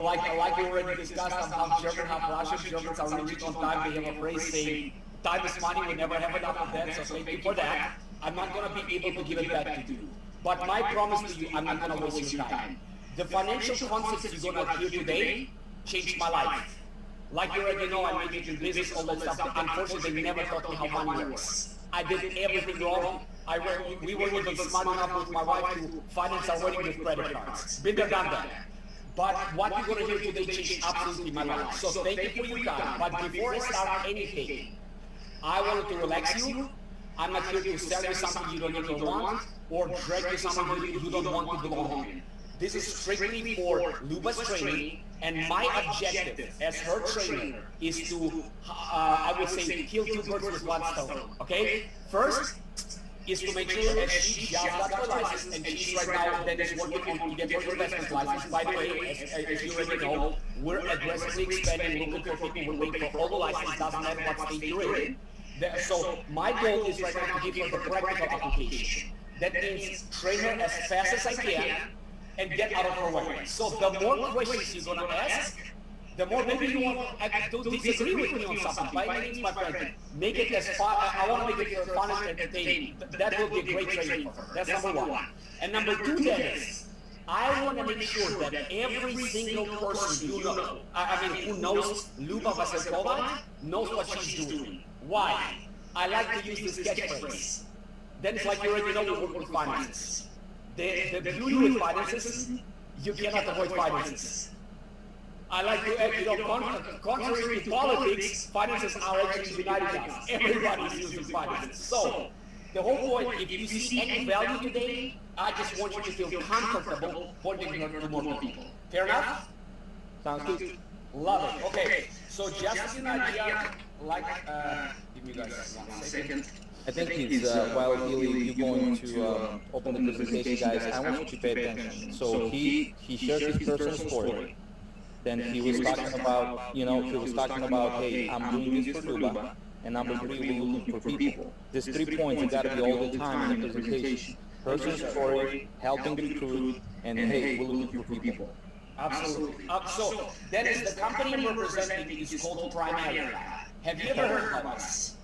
like we already discussed, I'm half German, half Russian. Germans are rigid on time. They have a phrase saying, time is money, we never have enough of that, so thank you for that. I'm not going to be able to give it back to you. But my promise to you, I'm not going to waste your time. The financial concepts you're going to hear today changed my life. Like you already know, I majored in business, all that stuff. Unfortunately, they never taught me how money works. I did everything wrong. We were even smart enough with my wife to finance our wedding with credit cards. Been there, done that. But what you're going to hear today changed absolutely my life. So thank you for your time. But before I start anything, I wanted to relax you. I'm not here to sell you something you don't even want or drag you somewhere you don't want to belong in. This is strictly for Luba's training, and my objective as her trainer is to, I would say, kill two birds with one stone, okay? First is to make sure that she just got her license, and she's right now then is working on to get her investment license. By the way, as you already know, we're aggressively expanding, looking for people who pay for all the licenses, doesn't matter what state you're in. So my goal is right now to give her the practical application. That means train her as fast as I can and get out of her way. So the more questions you're gonna ask, the more maybe you want to disagree with me on something. By any means, my friend, make it as fun. I want to make it fun and entertaining. That will be a great training for her. That's number one. And number two, then is, I want to make sure that every single person you know, who knows Luba Vasilkova, knows what she's doing. Why? I like to use this catchphrase. Then it's like you already know we work with finances. The beauty with finances, you cannot avoid finances. I like to add, contrary to politics, finances are actually uniting us. Everybody's using finances. So, the whole point, if you see any value today, I just want you to feel comfortable pointing her to more people. Fair enough? Sounds good. Love it. Okay, so just to give you an idea, give me guys 1 second. I think he's, while Ilya, you're going to open the presentation, guys, I want you to pay attention. So he shared his personal story. Then he was talking about, hey, I'm doing this for Luba. And number three, we're looking for people. These 3 points, you got to be all the time in the presentation. Personal story, helping recruit, and hey, we're looking for people. Absolutely. So that is the company I'm representing is called Primerica. Have you ever heard of us?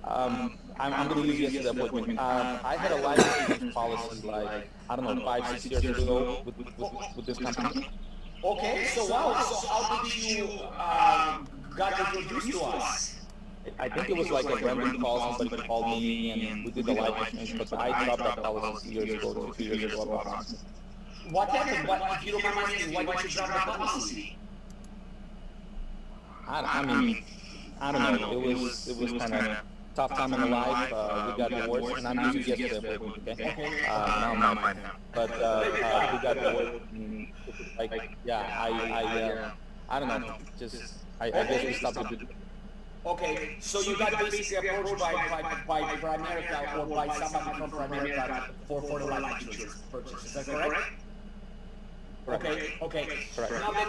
I'm going to use yesterday's appointment. I had a life insurance policy like, I don't know, 5-6 years ago with this company. Okay, so wow, so how did you got introduced to us? I think it was like a random call, somebody called me and we did the life insurance, but I dropped that policy 2 years ago, 2 years ago approximately. What happened? What, if you don't mind asking, why did you drop the policy? I mean, I don't know, it was kind of tough time in my life, we got divorced, and I'm using yesterday, okay? Now I'm fine now. But we got divorced, and I don't know, just, I guess we stopped it. Okay, so you got basically approached by Primerica or by somebody from Primerica for the life insurance purchase, is that correct? Okay. Correct. Now then,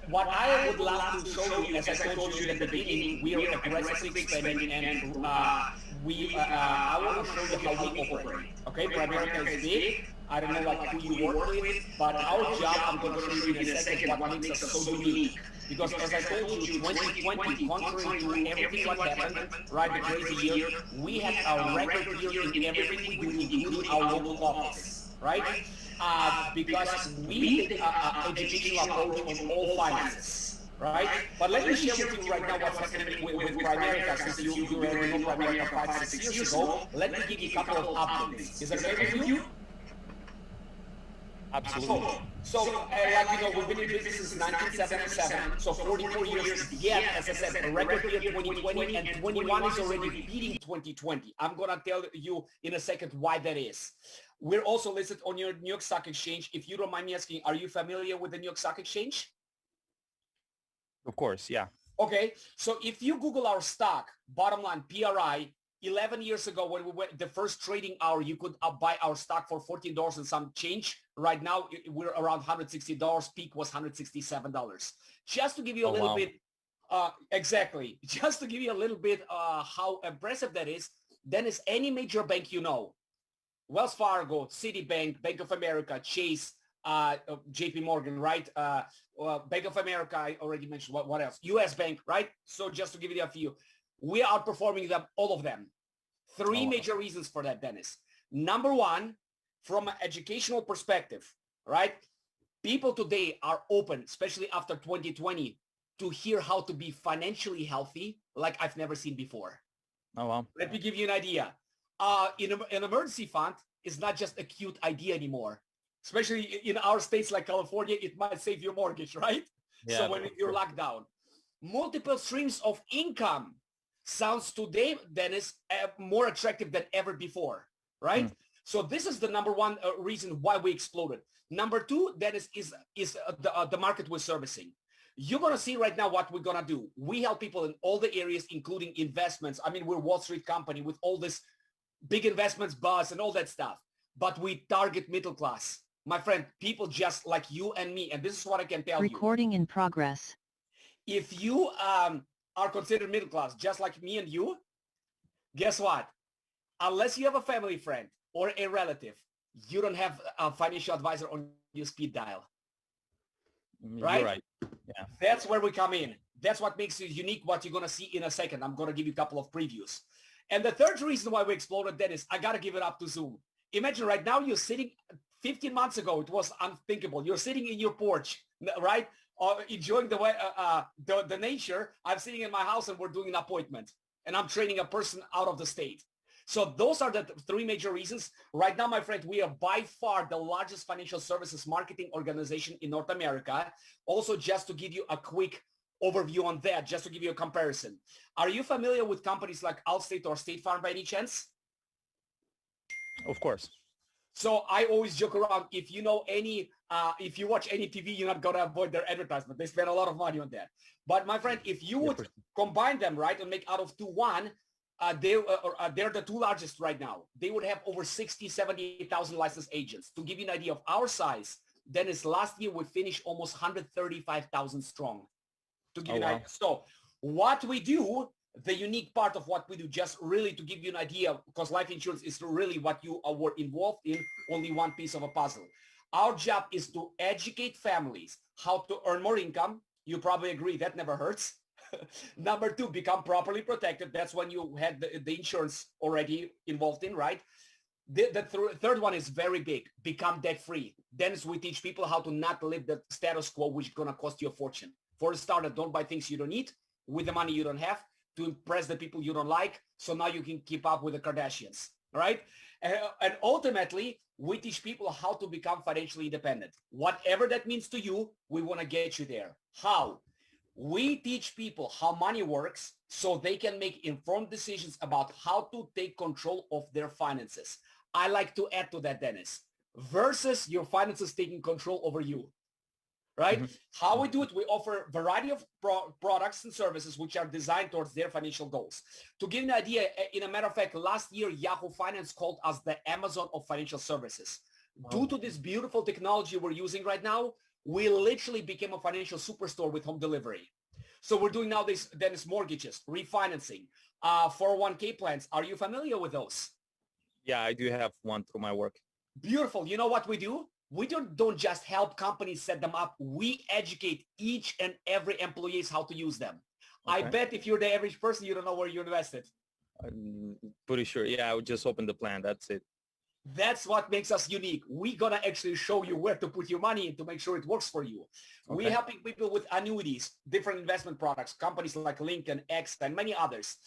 what I would love to show you, as I told you at the beginning, we are aggressively expanding, and I want to show you how we operate. Okay, Primerica is big. I don't know like who you work with, but our job, I'm going to show you in a second what makes us so unique. Because as I told you, 2020, contrary to everything what happened, right, the crazy year, we had a record year in everything we do, including our local office, right? Because we take an educational approach on all finances, right? But let me share with you right now what's happening with Primerica, since you already know Primerica 5-6 years ago. Let me give you a couple of updates. Is that okay with you? Absolutely. So we've been in business since 1977, so 44 years. Yet, as I said, a record year 2020, and 21 is already beating 2020. I'm going to tell you in a second why that is. We're also listed on your New York Stock Exchange. If you don't mind me asking, are you familiar with the New York Stock Exchange? Of course, yeah. Okay, so if you Google our stock, bottom line, PRI, 11 years ago when we went the first trading hour, you could buy our stock for $14 and some change. Right now, we're around $160. Peak was $167. Just to give you a little bit, exactly, just to give you a little bit how impressive that is, then is any major bank you know, Wells Fargo, Citibank, Bank of America, Chase, JP Morgan, right? Bank of America, I already mentioned. What else? US Bank, right? So just to give you a few, we are outperforming them, all of them. Three major reasons for that, Dennis. Number one, from an educational perspective, right? People today are open, especially after 2020, to hear how to be financially healthy like I've never seen before. Oh, wow. Let me give you an idea. An emergency fund is not just a cute idea anymore. Especially in our states like California, it might save your mortgage, right? Yeah, So when you're locked down. Multiple streams of income sounds today, Dennis, more attractive than ever before, right? So this is the number one reason why we exploded. Number two, Dennis, is the market we're servicing. You're going to see right now what we're going to do. We help people in all the areas, including investments. I mean, we're a Wall Street company with all this big investments buzz and all that stuff. But we target middle class. My friend, people just like you and me. And this is what I can tell you. Recording in progress. If you are considered middle class, just like me and you, guess what? Unless you have a family friend or a relative, you don't have a financial advisor on your speed dial. Right? You're right. Yeah. That's where we come in. That's what makes it unique, what you're going to see in a second. I'm going to give you a couple of previews. And the third reason why we exploded, Dennis, I got to give it up to Zoom. Imagine right now you're sitting, 15 months ago, it was unthinkable. You're sitting in your porch, right? Enjoying the nature. I'm sitting in my house and we're doing an appointment and I'm training a person out of the state. So those are the three major reasons. Right now, my friend, we are by far the largest financial services marketing organization in North America. Also, just to give you a quick overview on that, just to give you a comparison. Are you familiar with companies like Allstate or State Farm by any chance? Of course. So I always joke around, if you know any, if you watch any TV, you're not going to avoid their advertisement. They spend a lot of money on that. But my friend, if you would combine them, right, and make out of 2-1, they're the two largest right now. They would have over 60, 70,000 licensed agents. To give you an idea of our size, Dennis, last year we finished almost 135,000 strong. To give you an idea. So what we do, the unique part of what we do, just really to give you an idea, because life insurance is really what you were involved in, only one piece of a puzzle. Our job is to educate families how to earn more income. You probably agree that never hurts. Number two, become properly protected. That's when you had the insurance already involved in, right? The third one is very big. Become debt-free. Then we teach people how to not live the status quo, which is going to cost you a fortune. For a starter, don't buy things you don't need with the money you don't have to impress the people you don't like. So now you can keep up with the Kardashians, right? And ultimately, we teach people how to become financially independent. Whatever that means to you, we want to get you there. How? We teach people how money works so they can make informed decisions about how to take control of their finances. I like to add to that, Dennis, versus your finances taking control over you, right? How we do it, we offer a variety of products and services which are designed towards their financial goals. To give you an idea, in a matter of fact, last year, Yahoo Finance called us the Amazon of financial services. Due to this beautiful technology we're using right now, we literally became a financial superstore with home delivery. So we're doing now this, Dennis, mortgages, refinancing, 401k plans. Are you familiar with those? Yeah, I do have one through my work. Beautiful. You know what we do? We don't just help companies set them up. We educate each and every employee how to use them. Okay. I bet if you're the average person, you don't know where you invested. I'm pretty sure. Yeah, I would just open the plan. That's it. That's what makes us unique. We're going to actually show you where to put your money in to make sure it works for you. Okay. We're helping people with annuities, different investment products, companies like Lincoln, X, and many others.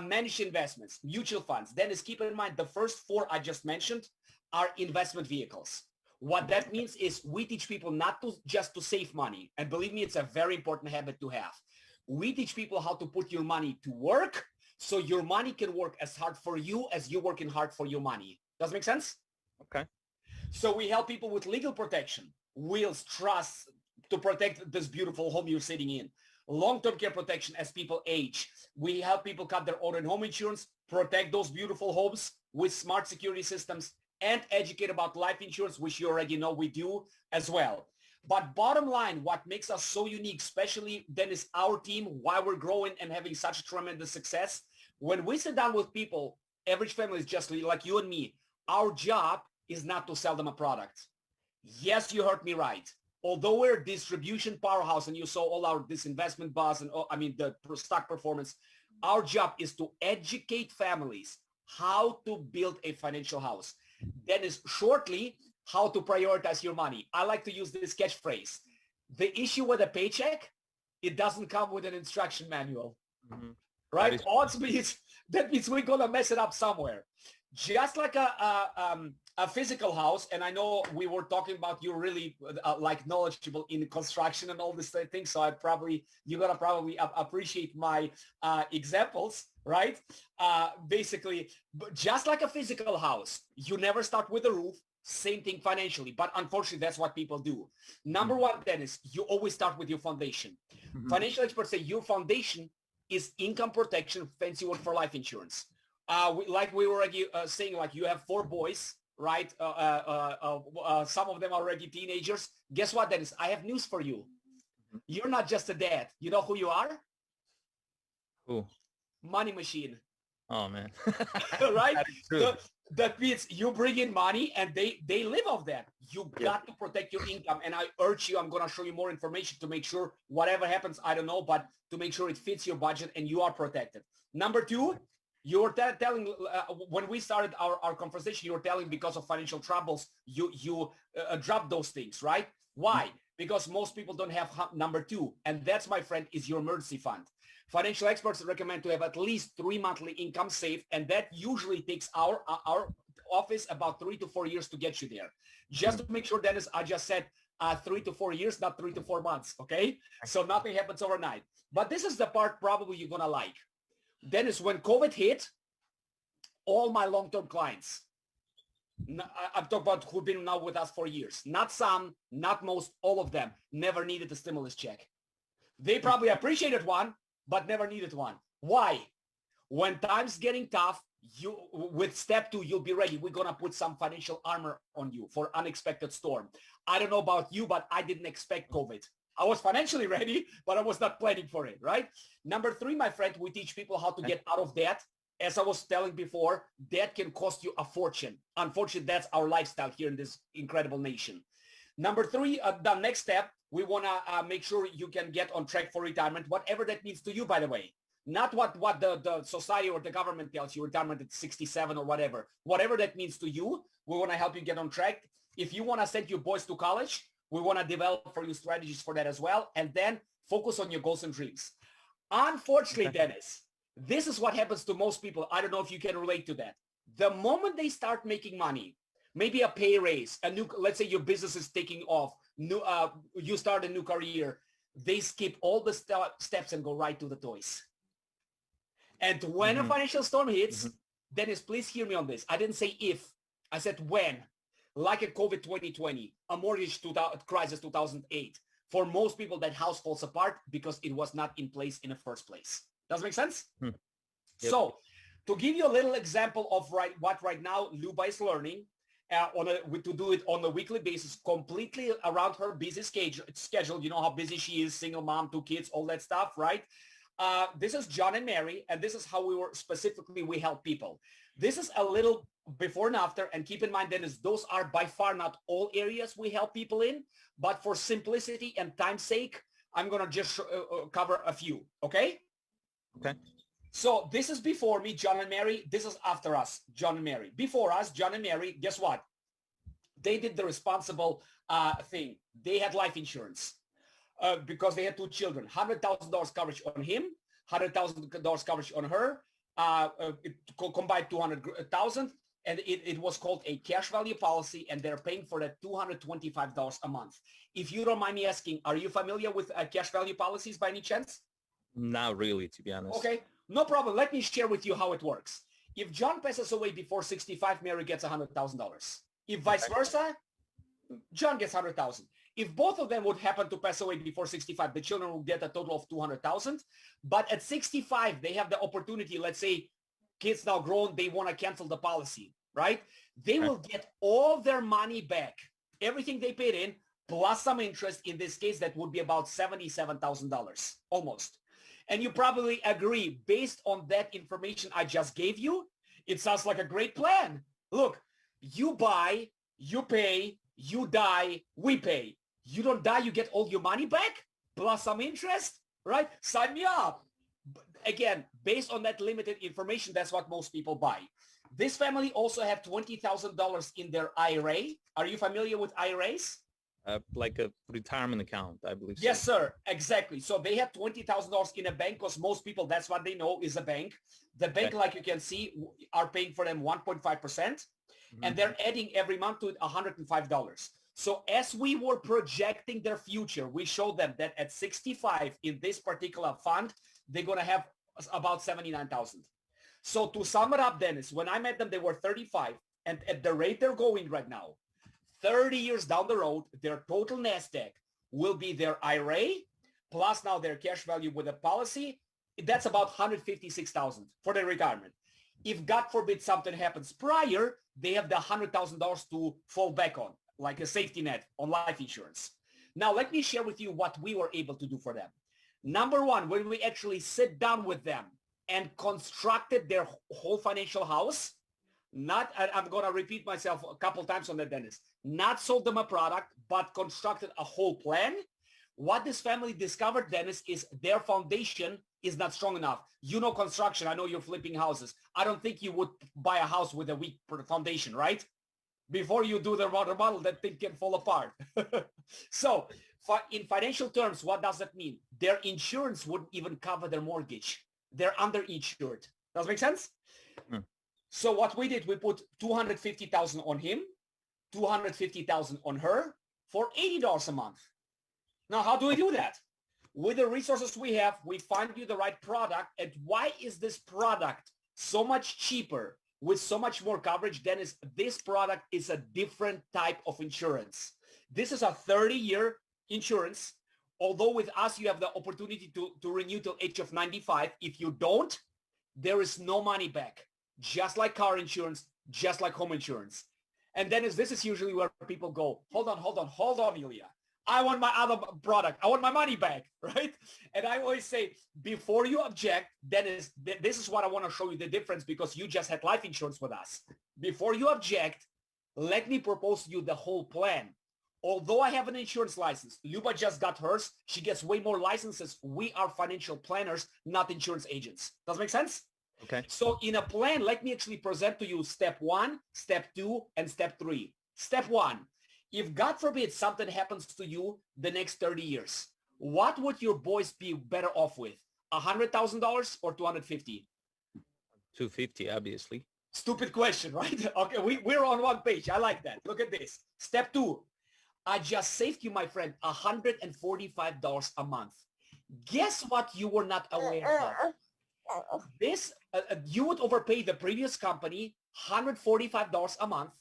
Managed investments, mutual funds. Dennis, keep in mind, the first four I just mentioned are investment vehicles. What that means is we teach people not to just to save money. And believe me, it's a very important habit to have. We teach people how to put your money to work so your money can work as hard for you as you're working hard for your money. Does it make sense? Okay. So we help people with legal protection, wills, trusts to protect this beautiful home you're sitting in. Long-term care protection as people age. We help people cut their auto and home insurance, protect those beautiful homes with smart security systems, and educate about life insurance, which you already know we do as well. But bottom line, what makes us so unique, especially then is our team, why we're growing and having such tremendous success. When we sit down with people, average families just like you and me, our job is not to sell them a product. Yes, you heard me right. Although we're a distribution powerhouse and you saw all our disinvestment buzz and the stock performance, our job is to educate families how to build a financial house. Then is shortly how to prioritize your money. I like to use this catchphrase. The issue with a paycheck, it doesn't come with an instruction manual, right? Odds means that means we're gonna mess it up somewhere. Just like a physical house, and I know we were talking about you really like knowledgeable in construction and all these things, so you're gonna probably appreciate my examples, right? Basically, just like a physical house, you never start with a roof. Same thing financially, but unfortunately, that's what people do. Number one, Dennis, you always start with your foundation. Financial experts say your foundation is income protection, fancy word for life insurance. Like we were already saying, like you have 4 boys, right? Some of them are already teenagers. Guess what, Dennis? I have news for you. You're not just a dad. You know who you are? Who? Money machine. Oh, man. Right? That means you bring in money and they live off that. You got to protect your income. And I urge you, I'm going to show you more information to make sure whatever happens, I don't know, but to make sure it fits your budget and you are protected. Number 2, you were telling, when we started our conversation, you were telling because of financial troubles, you dropped those things, right? Why? Because most people don't have number 2. And that's, my friend, is your emergency fund. Financial experts recommend to have at least 3 monthly income saved, and that usually takes our office about 3 to 4 years to get you there. Just to make sure, Dennis, I just said 3 to 4 years, not 3 to 4 months, okay? So nothing happens overnight. But this is the part probably you're going to like. Dennis, when COVID hit, all my long-term clients, I'm talking about who've been now with us for years, not some, not most, all of them, never needed a stimulus check. They probably appreciated one, but never needed one. Why? When time's getting tough, with step 2, you'll be ready. We're going to put some financial armor on you for unexpected storm. I don't know about you, but I didn't expect COVID. I was financially ready, but I was not planning for it, right? Number 3, my friend, we teach people how to get out of debt. As I was telling before, debt can cost you a fortune. Unfortunately, that's our lifestyle here in this incredible nation. Number 3, the next step, we want to make sure you can get on track for retirement, whatever that means to you, by the way. Not what the society or the government tells you, retirement at 67 or whatever. Whatever that means to you, we want to help you get on track. If you want to send your boys to college, we want to develop for you strategies for that as well. And then focus on your goals and dreams. Unfortunately, Dennis, this is what happens to most people. I don't know if you can relate to that. The moment they start making money, maybe a pay raise, let's say your business is taking off, you start a new career, they skip all the steps and go right to the toys. And when a financial storm hits, Dennis, please hear me on this. I didn't say if, I said when. Like a COVID 2020, a mortgage crisis 2008. For most people, that house falls apart because it was not in place in the first place. Does it make sense? Yep. So to give you a little example of what right now Luba is learning, to do it on a weekly basis, completely around her busy schedule. You know how busy she is, single mom, 2 kids, all that stuff, right? This is John and Mary, and this is how we help people. This is a little before and after, and keep in mind, Dennis, those are by far not all areas we help people in, but for simplicity and time's sake, I'm going to just cover a few, okay? Okay. So this is before me, John and Mary. This is after us, John and Mary. Before us, John and Mary, guess what? They did the responsible thing. They had life insurance because they had 2 children. $100,000 coverage on him, $100,000 coverage on her. It combined $200,000, and it was called a cash value policy, and they're paying for that $225 a month. If you don't mind me asking, are you familiar with cash value policies by any chance? Not really, to be honest. Okay, no problem. Let me share with you how it works. If John passes away before 65, Mary gets $100,000. If vice versa, John gets $100,000. If both of them would happen to pass away before 65, the children will get a total of $200,000. But at 65, they have the opportunity. Let's say kids now grown, they want to cancel the policy, right? They will get all their money back, everything they paid in, plus some interest. In this case, that would be about $77,000, almost. And you probably agree, based on that information I just gave you, it sounds like a great plan. Look, you buy, you pay, You die, we pay. You don't die, you get all your money back, plus some interest, right? Sign me up. Again, based on that limited information, that's what most people buy. This family also have $20,000 in their IRA. Are you familiar with IRAs? Like a retirement account, I believe. Yes, sir. Exactly. So they have $20,000 in a bank because most people, that's what they know is a bank. The bank, like you can see, are paying for them 1.5%. And they're adding every month to it $105. So as we were projecting their future, we showed them that at 65 in this particular fund, they're going to have about 79,000. So to sum it up, Dennis, when I met them, they were 35. And at the rate they're going right now, 30 years down the road, their total nest egg will be their IRA plus now their cash value with a policy. That's about 156,000 for their retirement. If God forbid something happens prior, they have the $100,000 to fall back on, like a safety net on life insurance. Now, let me share with you what we were able to do for them. Number one, when we actually sit down with them and constructed their whole financial house, I'm going to repeat myself a couple times on that, Dennis, not sold them a product, but constructed a whole plan. What this family discovered, Dennis, is their foundation is not strong enough. You know construction. I know you're flipping houses. I don't think you would buy a house with a weak foundation, right? Before you do the remodel, that thing can fall apart. So in financial terms, what does that mean? Their insurance wouldn't even cover their mortgage. They're underinsured. Does that make sense? So what we did, we put $250,000 on him, $250,000 on her for $80 a month. Now, how do we do that? With the resources we have, we find you the right product. And why is this product so much cheaper with so much more coverage? Dennis, this product is a different type of insurance. This is a 30-year insurance. Although with us, you have the opportunity to renew till age of 95. If you don't, there is no money back. Just like car insurance, just like home insurance. And Dennis, this is usually where people go, hold on, Ilja. I want my other product. I want my money back, right? And I always say, before you object, Dennis, this is what I want to show you the difference because you just had life insurance with us. Before you object, let me propose to you the whole plan. Although I have an insurance license, Luba just got hers. She gets way more licenses. We are financial planners, not insurance agents. Does that make sense? Okay. So in a plan, let me actually present to you step 1, step 2, and step 3. Step 1, if God forbid something happens to you the next 30 years, what would your boys be better off with? $100,000 or 250? 250, obviously. Stupid question, right? Okay, we're on one page. I like that. Look at this. Step 2, I just saved you, my friend, $145 a month. Guess what you were not aware of? This, you would overpay the previous company $145 a month.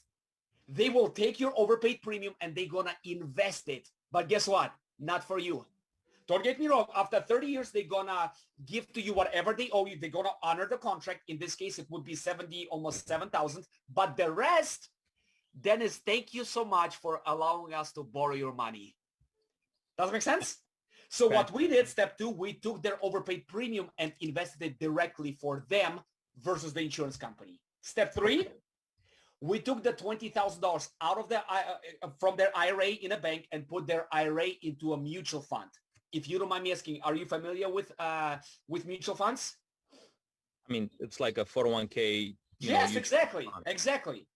They will take your overpaid premium and they're going to invest it. But guess what? Not for you. Don't get me wrong. After 30 years, they're going to give to you whatever they owe you. They're going to honor the contract. In this case, it would be 70, almost 7,000. But the rest, Dennis, thank you so much for allowing us to borrow your money. Does that make sense? So what we did, step 2, we took their overpaid premium and invested it directly for them versus the insurance company. Step 3, we took the $20,000 out of from their IRA in a bank and put their IRA into a mutual fund. If you don't mind me asking, are you familiar with mutual funds? I mean, it's like a 401k. Yes, exactly. Exactly.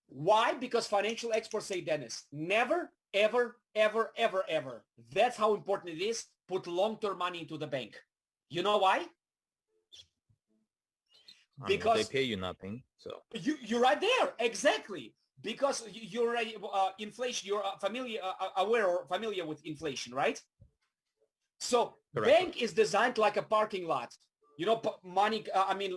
Why? Because financial experts say, Dennis, never, ever, ever, ever, ever. That's how important it is. Put long-term money into the bank. You know why? Because they pay you nothing. So you're right there. Exactly. Because you're inflation. You're aware or familiar with inflation, right? So correct. Bank is designed like a parking lot. You know, money.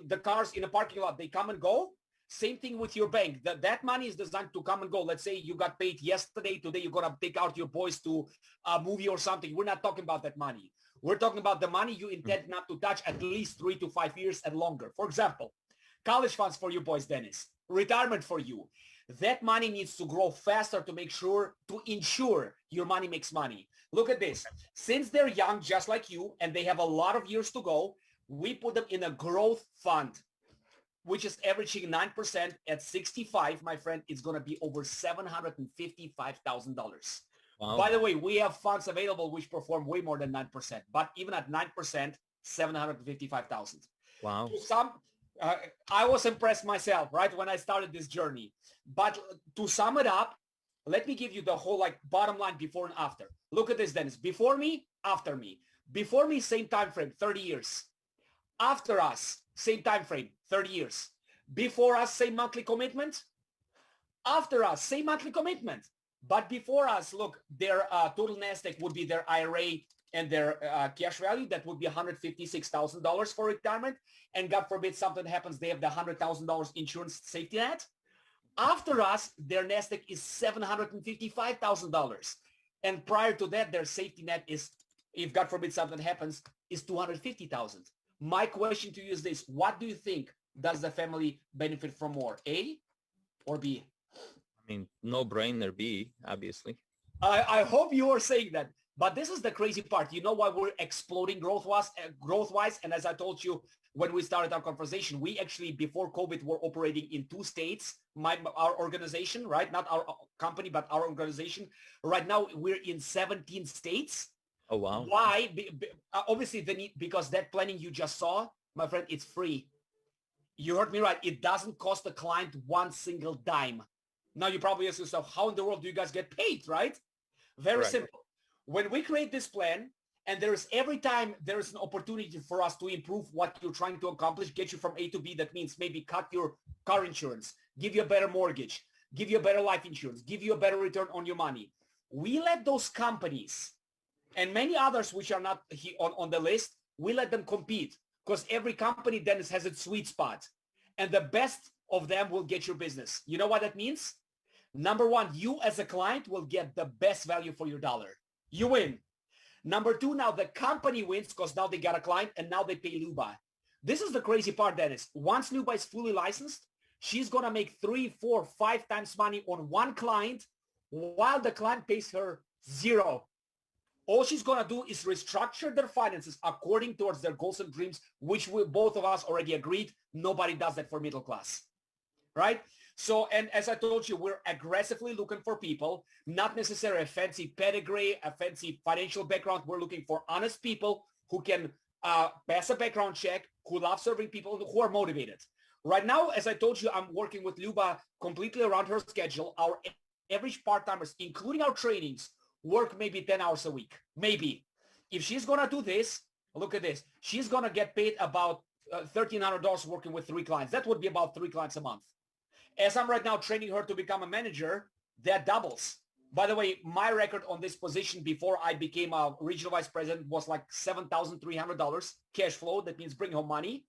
The cars in a parking lot, they come and go. Same thing with your bank. That money is designed to come and go. Let's say you got paid yesterday. Today you're going to take out your boys to a movie or something. We're not talking about that money. We're talking about the money you intend not to touch at least 3 to 5 years and longer. For example, college funds for you boys, Dennis. Retirement for you. That money needs to grow faster to ensure your money makes money. Look at this. Since they're young, just like you, and they have a lot of years to go, we put them in a growth fund. which is averaging 9% at 65, my friend, it's going to be over $755,000. Wow. By the way, we have funds available which perform way more than 9%, but even at 9%, 755,000. Wow. To some, I was impressed myself, right, when I started this journey. But to sum it up, let me give you the whole like bottom line before and after. Look at this, Dennis. Before me, after me. Before me, same time frame, 30 years. After us, same time frame, 30 years. Before us, same monthly commitment. After us, same monthly commitment. But before us, look, their total NASDAQ would be their IRA and their cash value. That would be $156,000 for retirement. And God forbid something happens, they have the $100,000 insurance safety net. After us, their NASDAQ is $755,000. And prior to that, their safety net is, if God forbid something happens, is $250,000. My question to you is this: what do you think does the family benefit from more, A or B? I mean, no brainer B, obviously. I hope you are saying that. But this is the crazy part. You know why we're exploding growth-wise? And as I told you when we started our conversation, we actually, before COVID, were operating in 2 states. Our organization, right? Not our company, but our organization. Right now, we're in 17 states. Oh, wow. Why? Obviously, because that planning you just saw, my friend, it's free. You heard me right. It doesn't cost the client one single dime. Now, you probably ask yourself, how in the world do you guys get paid, right? Very Correct. simple. When we create this plan, and every time there is an opportunity for us to improve what you're trying to accomplish, get you from A to B, that means maybe cut your car insurance, give you a better mortgage, give you a better life insurance, give you a better return on your money. We let those companies and many others which are not on the list, we let them compete because every company then has its sweet spot. And the best of them will get your business. You know what that means? Number one, you as a client will get the best value for your dollar. You win. Number two, now the company wins because now they got a client and now they pay Luba. This is the crazy part, Dennis. Once Luba is fully licensed, she's going to make 3, 4, 5 times money on one client while the client pays her zero. All she's going to do is restructure their finances according towards their goals and dreams, which we both of us already agreed. Nobody does that for middle class, right? So, and as I told you, we're aggressively looking for people, not necessarily a fancy pedigree, a fancy financial background. We're looking for honest people who can pass a background check, who love serving people, who are motivated. Right now, as I told you, I'm working with Luba completely around her schedule. Our average part-timers, including our trainings, work maybe 10 hours a week, maybe. If she's going to do this, look at this. She's going to get paid about $1,300 working with 3 clients. That would be about 3 clients a month. As I'm right now training her to become a manager, that doubles. By the way, my record on this position before I became a regional vice president was like $7,300 cash flow. That means bring home money.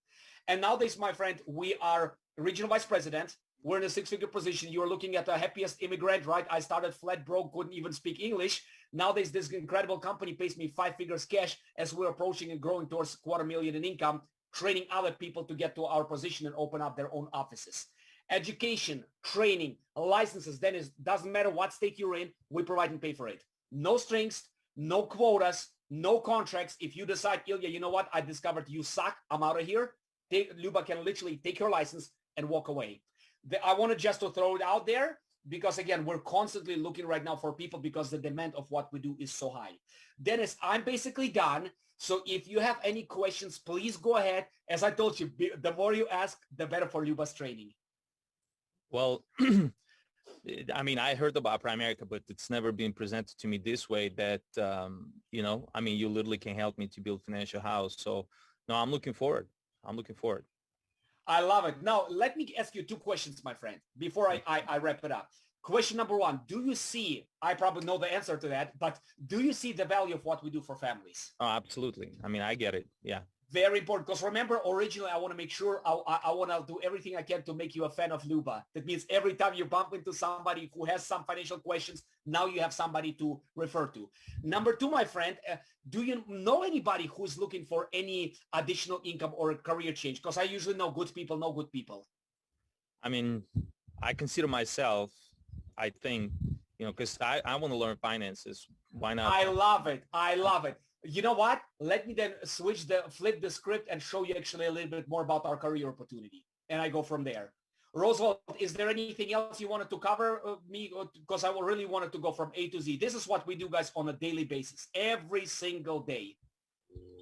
And nowadays, my friend, we are regional vice president. We're in a 6-figure position. You're looking at the happiest immigrant, right? I started flat broke, couldn't even speak English. Nowadays, this incredible company pays me 5 figures cash as we're approaching and growing towards $250,000 in income, training other people to get to our position and open up their own offices. Education, training, licenses, then it doesn't matter what state you're in, we provide and pay for it. No strings, no quotas, no contracts. If you decide, Ilja, you know what? I discovered you suck. I'm out of here. Luba can literally take her license and walk away. I wanted just to throw it out there because, again, we're constantly looking right now for people because the demand of what we do is so high. Dennis, I'm basically done. So if you have any questions, please go ahead. As I told you, the more you ask, the better for Luba's training. Well, I mean, I heard about Primerica, but it's never been presented to me this way that, you know, I mean, you literally can help me to build financial house. So, no, I'm looking forward. I'm looking forward. I love it. Now, let me ask you 2 questions, my friend, before I wrap it up. Question number 1, do you see, I probably know the answer to that, but do you see the value of what we do for families? Oh, absolutely. I mean, I get it. Yeah. Very important, because remember, originally, I want to make sure I want to do everything I can to make you a fan of Luba. That means every time you bump into somebody who has some financial questions, now you have somebody to refer to. Number 2, my friend, do you know anybody who's looking for any additional income or a career change? Because I usually know good people know good people. I mean, I consider myself, I think, you know, because I want to learn finances. Why not? I love it. I love it. You know what? Let me then flip the script and show you actually a little bit more about our career opportunity. and I go from there. Roosevelt, is there anything else you wanted to cover me? Because I really wanted to go from A to Z. This is what we do, guys, on a daily basis, every single day.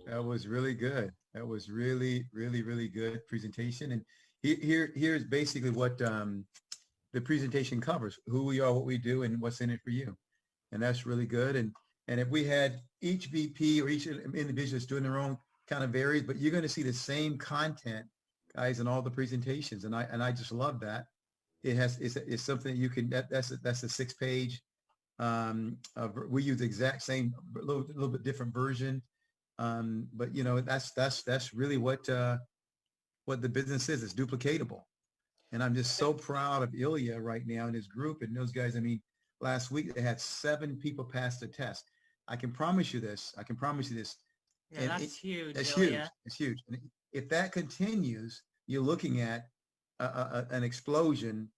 That was really good. That was really, really, really good presentation. And here's basically what the presentation covers: who we are, what we do, and what's in it for you. And that's really good. And if we had each VP or each individual is doing their own kind of varies, but you're going to see the same content, guys, in all the presentations. And I just love that. It's something that you can, that's a 6-page. We use the exact same, a little bit different version. But you know, that's really what the business is. It's duplicatable. And I'm just so proud of Ilja right now and his group and those guys. I mean, last week they had 7 people pass the test. I can promise you this. Yeah, And that's huge. That's Ilja. huge. It's huge. And if that continues, you're looking at an explosion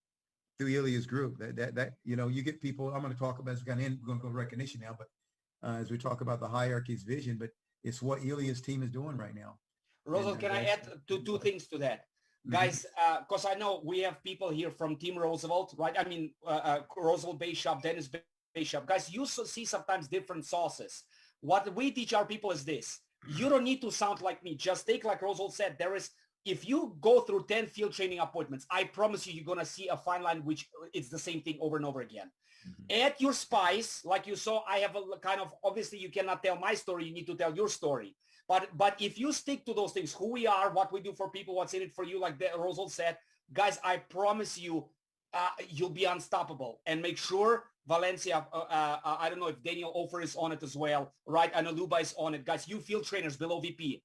through Ilja's group. That you know, you get people. I'm going to talk about as we got in. We're going to go to recognition now, but as we talk about the hierarchy's vision, but it's what Ilja's team is doing right now. Roosevelt, can I add two things to that? Guys, because I know we have people here from Team Roosevelt, right? I mean, Roosevelt Base Shop, Dennis Base Shop. Guys, you see sometimes different sauces. What we teach our people is this. You don't need to sound like me. Just take, like Roosevelt said, if you go through 10 field training appointments, I promise you're going to see a fine line, which it's the same thing over and over again. Add your spice. Like you saw, I have a kind of, obviously you cannot tell my story. You need to tell your story. But if you stick to those things, who we are, what we do for people, what's in it for you, like Roosevelt said, guys, I promise you, you'll be unstoppable. And make sure Valencia, I don't know if Daniel Ofer is on it as well, right? I know Luba is on it. Guys, you field trainers below VP,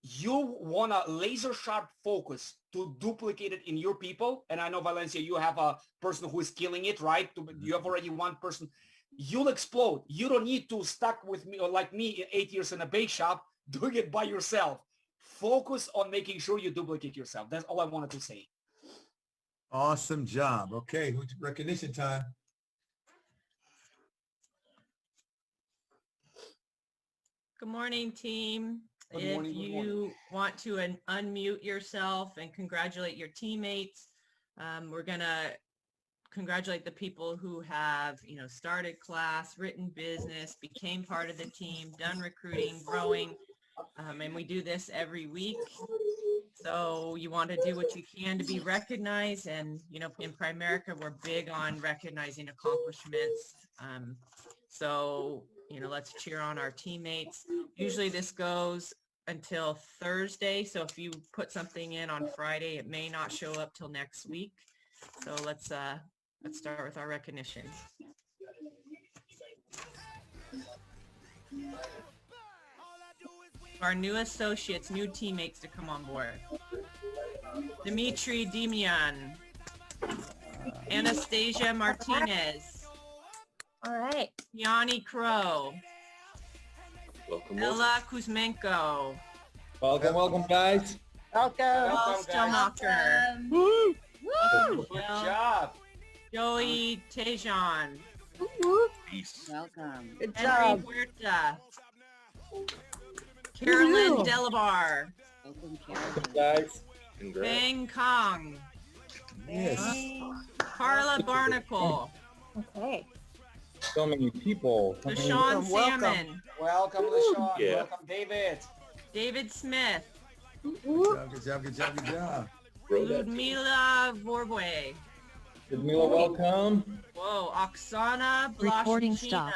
you want a laser sharp focus to duplicate it in your people. And I know, Valencia, you have a person who is killing it, right? You have already one person. You'll explode. You don't need to stuck with me or like me 8 years in a bake shop doing it by yourself. Focus on making sure you duplicate yourself. That's all I wanted to say. Awesome job. Okay, recognition time. Good morning, team. Good morning, If good you morning. want to unmute yourself and congratulate your teammates, we're going to congratulate the people who have, you know, started class, written business, became part of the team, done recruiting, growing, and we do this every week. So you want to do what you can to be recognized. And, you know, in Primerica, we're big on recognizing accomplishments. So, you know, let's cheer on our teammates. Usually this goes until Thursday. So if you put something in on Friday, it may not show up till next week. So let's start with our recognition. Our new associates, new teammates to come on board. Dimitri Demian, Anastasia Martinez, All right. Yanni Crow, Welcome. Ella Kuzmenko, Welcome, guys. Welcome. Paul Stelmacher, Woo. Good job. Joey Tejan, Peace. Welcome. Good Henry job. Huerta, Carolyn Delabar, Welcome, Karen. Guys. Congrats. Feng Kong, Yes. Carla Barnacle, Okay. So many people. Deshaun Welcome. Salmon, Welcome, LaShawn. Yeah. Welcome, David. David Smith, Good job. Roll that. Ludmila Vorbue, Ludmila, welcome. whoa, Oksana Recording Blashchina,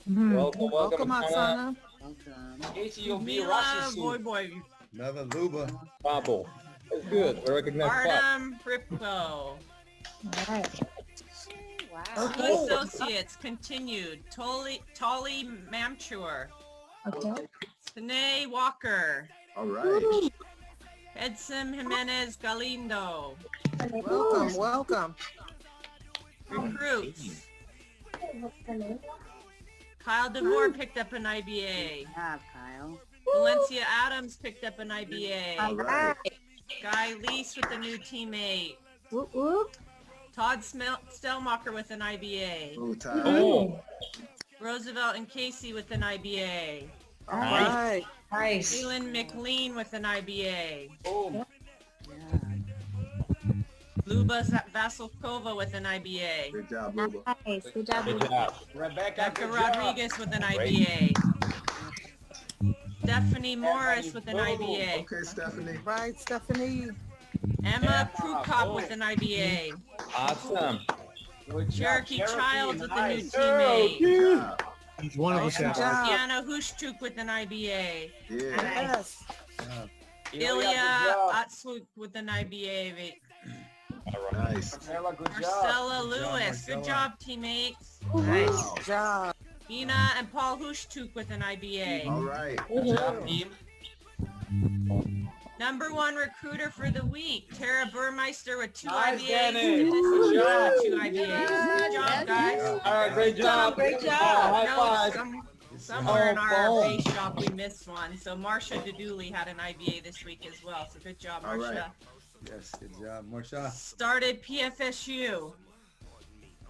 Welcome, Oksana. Welcome. Casey, you'll be Mila Russian soon. Vorbue, Another Luba. Pablo. That's good. We recognize Pop. Artem Ripko. All right. Wow. New associates continued. Tolly Mamchur, Okay. Tanae Walker, All right. Edson Jimenez Galindo, Welcome. recruits. Kyle DeVore picked up an IBA. Good job, Kyle. Valencia Adams picked up an IBA. All right. Guy Lease with a new teammate. Whoop, whoop. Todd Stelmacher with an IBA. Roll Tide. Oh, Roosevelt and Casey with an IBA. All right. Nice. Leland McLean with an IBA. Boom. Yeah. Luba Vasilkova with an IBA. Good job, Luba. Nice. Good job. Good job. Rebecca, Becca good job. Rodriguez with an IBA. Stephanie Morris with an IBA. Okay, Stephanie. Right, Stephanie. Emma Prukop with an IBA. Awesome. Good job. Cherokee Childs with a new nice. teammate. Good job. He's one of us. Good job. Diana Hushchuk with an IBA. Yeah. Yes. Ilya Atsuk with an IBA. Nice. Marcella, good job. Marcella Lewis. Good Marcella. job, teammates. Nice job. Ina and Paul Hushchuk with an IBA. All right. Good job, team. Number one recruiter for the week, Tara Burmeister with 2 Nice, IBAs. Dennis. Good job, Good 2 IBAs. Good job, guys. All right, great job. Great job. High No, five. somewhere in our Oh, base shop we missed one. So Marcia Deduli had an IBA this week as well. So good job, All Marcia. right. Yes, good job. Marsha. Started PFSU.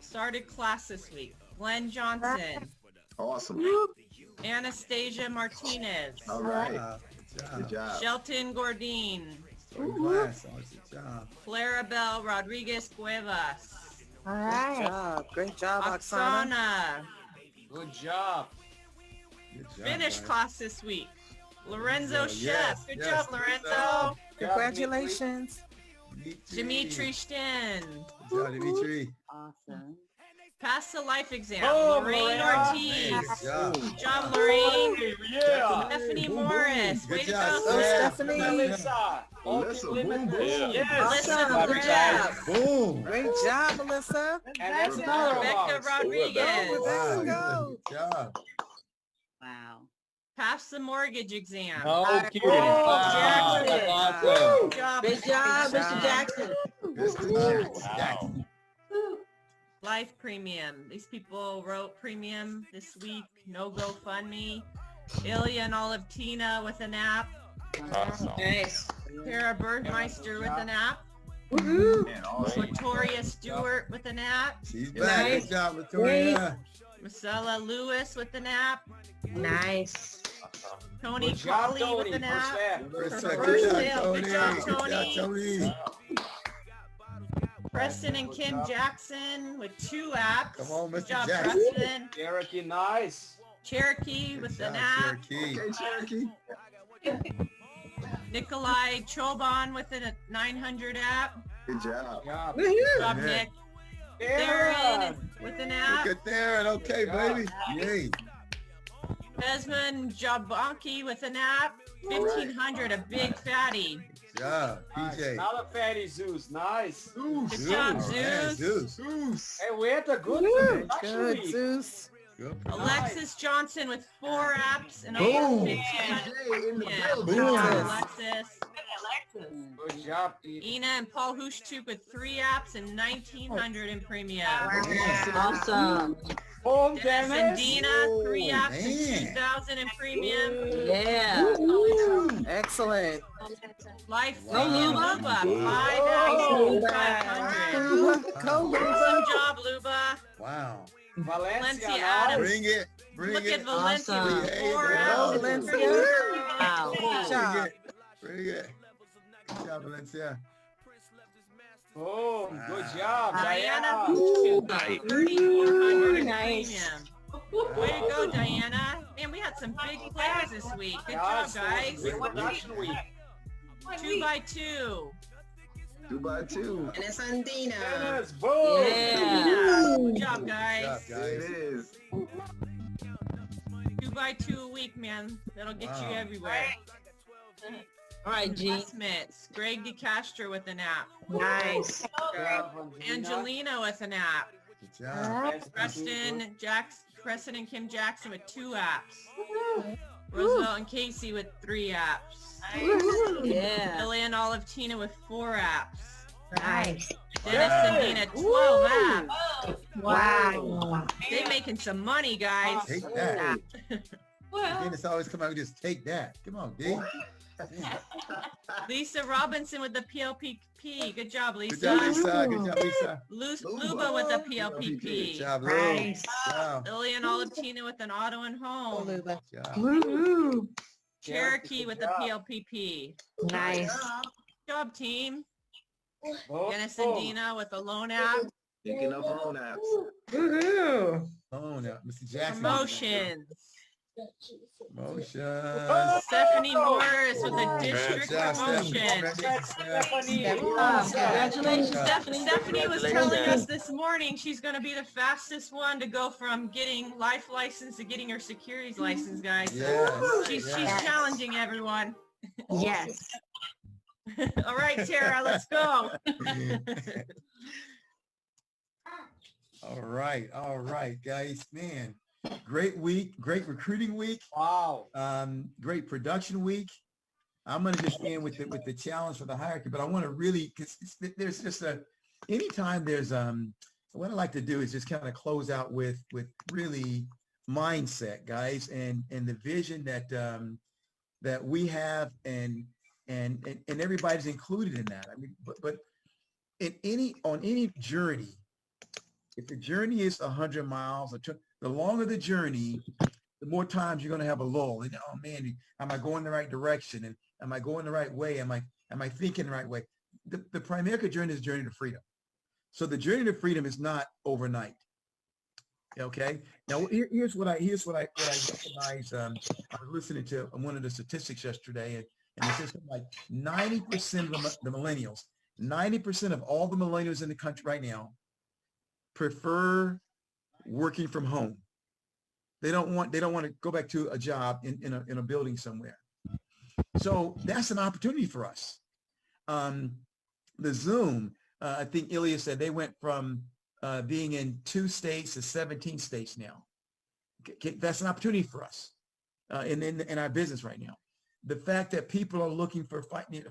Started class this week. Glenn Johnson, Awesome. Anastasia Martinez, All right. Good Good job. job. Shelton Gordine, Starting class. Oh, good job. Clarabelle Rodriguez Cuevas, All Good right. job. Great job, Oksana. Oksana. Good job. Good job, Finished guys. class this week. Lorenzo Lorenzo, Chef. yes, Good yes, job, good Lorenzo. job. Congratulations. Dimitri Sten. Good job, Dimitri. Awesome. Passed the life exam. Boom, Lorraine Lorena. Ortiz. Good job. Good job, Lorraine. Yeah. Stephanie Boom, boom. Morris. Way Good to job, go, Go, Steph. Stephanie. Melissa. Melissa, boom, boom. Yes. Alyssa Good Perez. Boom. Great job, Melissa. And that's Rebecca Go, Rodriguez. Rebecca, Wow, go. good job. Wow. Passed the mortgage exam. No kidding. Oh, Wow, Jackson. that's awesome. Good job. Great job, Good Mr. job. Jackson. Mr. Jackson. Life premium. These people wrote premium this week. No GoFundMe. Ilya and Olive Tina with an app. Nice. Tara Burmeister with an app. Man, awesome. Victoria Stewart with an app. She's back. Good job, Victoria. Marcella Lewis with an app. Nice. Tony Good job, Colley Tony. with an First app. step. First For step. first Good sale. job, Good Tony. job, Good Tony. job, Tony. Preston and Kim Jackson with 2 apps. Come on, Good Mr. job, Jackson. Preston. Cherokee, nice. Cherokee with Good an job, app. Cherokee. Okay, Cherokee. Nikolai Choban with a 900 app. Good job. Job. Good job, Yeah. Nick. Darren. Darren with an app. Look at Darren. Okay, baby. Yay. Desmond Jabanki with an app. 1,500, a big fatty. Good job, Nice. PJ. Another fatty Zeus. Nice. Good job, Man, Zeus. Zeus. Hey, we had a good Good, actually. Zeus. Good. Alexis Johnson with 4 apps and Boom. over Jay 1,500. in the Yeah, good building. job, Boom. Alexis. Good job, Pete. Ina and Paul Hushchuk with 3 apps and 1,900 in premium. Awesome. Boom, Dennis and Dennis. Dina, 3 apps man. and 2,000 in premium. Yeah. Excellent. Life Go, premium Luba. Luba, 5 apps and 500. Go, Luba. Awesome job, Luba. Wow. Valencia, Valencia nice. Adams. Bring it. Bring Look it. at Valencia Awesome. with Hey, 4 there Go, apps. Valencia. Wow. Good job. Bring it. Bring it. Good job, Valencia. Boom. Good job, Diana Diana. Hushchuk, Nice. 3,400 in Nice. premium. Way to go, Diana. Man, we had some big players this week. Good job, guys. Big production week. 2 by 2. 2 by 2. And it's Andina. Dennis, boom. Yeah. Good job, Good job, guys. It guys. is. 2 by 2 a week, man. That'll get you Wow. everywhere. All right, G. Investments. Greg DeCastro with an app. Nice. Good job, Angelina with an app. Good job. Preston and Kim Jackson with 2 apps. Roosevelt and Casey with 3 apps. Yeah. Lily and Olive Tina with 4 apps. Nice. Dennis and Dina 12 apps. Wow. They making some money, guys. Take that. Dennis always come out and just take that. Come on, D. Lisa Robinson with the PLPP. Good job, Lisa. Good job, Lisa. Good job, Lisa. Luba with the PLPP. Good job, Lou. Nice. Good job. Lily and Olive Tina with an auto and Go, home. Luba. Good job. Woo-hoo. Cherokee with the PLPP. Nice. Good job, team. Dennis and Dina with the loan app. Picking up loan apps. Woohoo. Oh, no, Mr. Jackson. Promotions. Promotions. Stephanie Morris with a district Good job, promotion. Stephanie. Congratulations, Stephanie. Stephanie was telling us this morning she's going to be the fastest one to go from getting life license to getting her securities license, guys. So Yes, she's yes. challenging everyone. Yes. All right, Tara, let's go. All right, guys, man. Great week, great recruiting week. Wow. Great production week. I'm going to just end with the challenge for the hierarchy, but I want to really, because there's just anytime there's, what I like to do is just kind of close out with really mindset, guys, and the vision that we have and everybody's included in that. I mean, but on any journey, if the journey is 100 miles, the longer the journey, the more times you're going to have a lull. And, oh man, am I going the right direction? And am I going the right way? Am I thinking the right way? The Primerica journey is a journey to freedom. So the journey to freedom is not overnight. Okay. Now here's what I recognize. I was listening to one of the statistics yesterday, and it says something like 90% of the millennials, 90% of all the millennials in the country right now prefer working from home. They don't want to go back to a job in a building somewhere. So that's an opportunity for us. The Zoom, I think Ilja said they went from being in 2 states to 17 states now. Okay, that's an opportunity for us in our business right now. The fact that people are looking for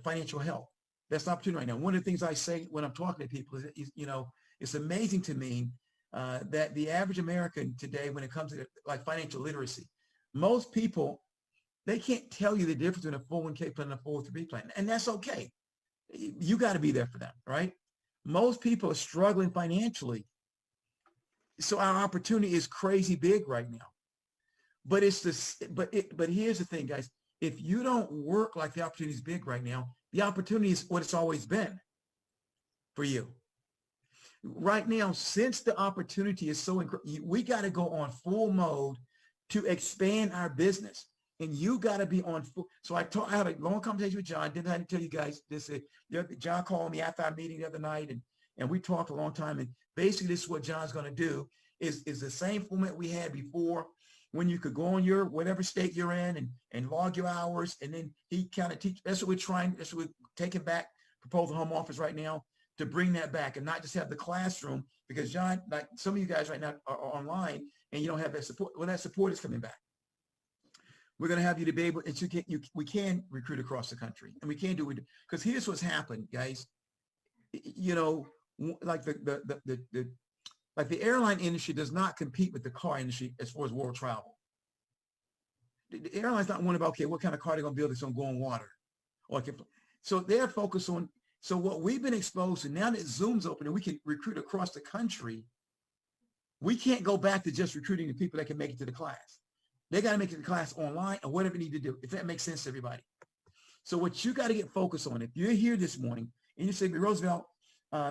financial help, that's an opportunity right now. One of the things I say when I'm talking to people is it's amazing to me that the average American today, when it comes to like financial literacy, most people, they can't tell you the difference between a 401k plan and a 403 plan. And that's okay. You got to be there for them, right? Most people are struggling financially. So our opportunity is crazy big right now. But but here's the thing, guys. If you don't work like the opportunity is big right now, the opportunity is what it's always been for you. Right now, since the opportunity is so incredible, we got to go on full mode to expand our business. And you got to be on full. So I had a long conversation with John. Didn't have to tell you guys this. John called me after our meeting the other night, and we talked a long time. And basically, this is what John's going to do is the same format we had before, when you could go on your whatever state you're in and log your hours, and then he kind of teach. That's what we're trying. That's what we're taking back. Proposal home office right now, to bring that back and not just have the classroom, because John, like some of you guys right now are online and you don't have that support. Well, that support is coming back. We're going to have you to be able, we can recruit across the country, and we can do it. Because here's what's happened, guys. Like like the airline industry does not compete with the car industry as far as world travel. The airline's not worrying about, okay, what kind of car they're going to build that's going to go on water. So they're focused on, so what we've been exposed to, now that Zoom's open and we can recruit across the country, we can't go back to just recruiting the people that can make it to the class. They got to make it to the class online or whatever they need to do, if that makes sense to everybody. So what you got to get focused on, if you're here this morning and you say, Roosevelt,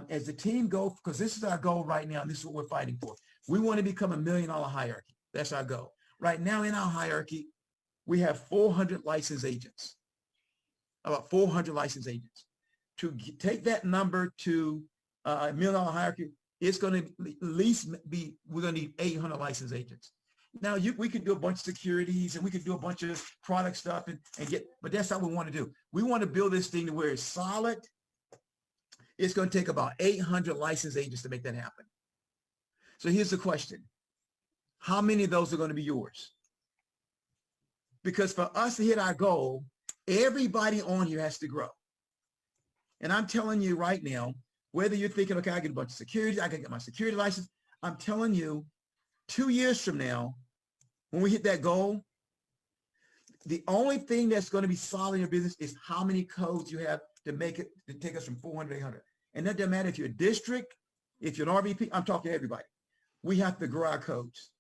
as the team go, because this is our goal right now, and this is what we're fighting for. We want to become $1 million hierarchy. That's our goal. Right now in our hierarchy, we have 400 licensed agents, about 400 licensed agents. To take that number to $1 million hierarchy, it's going to at least be, we're going to need 800 licensed agents. Now, we could do a bunch of securities and we could do a bunch of product stuff and get, but that's not what we want to do. We want to build this thing to where it's solid. It's going to take about 800 licensed agents to make that happen. So here's the question. How many of those are going to be yours? Because for us to hit our goal, everybody on here has to grow. And I'm telling you right now, whether you're thinking, okay, I get a bunch of securities, I can get my security license. I'm telling you, 2 years from now, when we hit that goal, the only thing that's going to be solid in your business is how many codes you have to make it, to take us from 400 to 800. And that doesn't matter if you're a district, if you're an RVP, I'm talking to everybody. We have to grow our codes.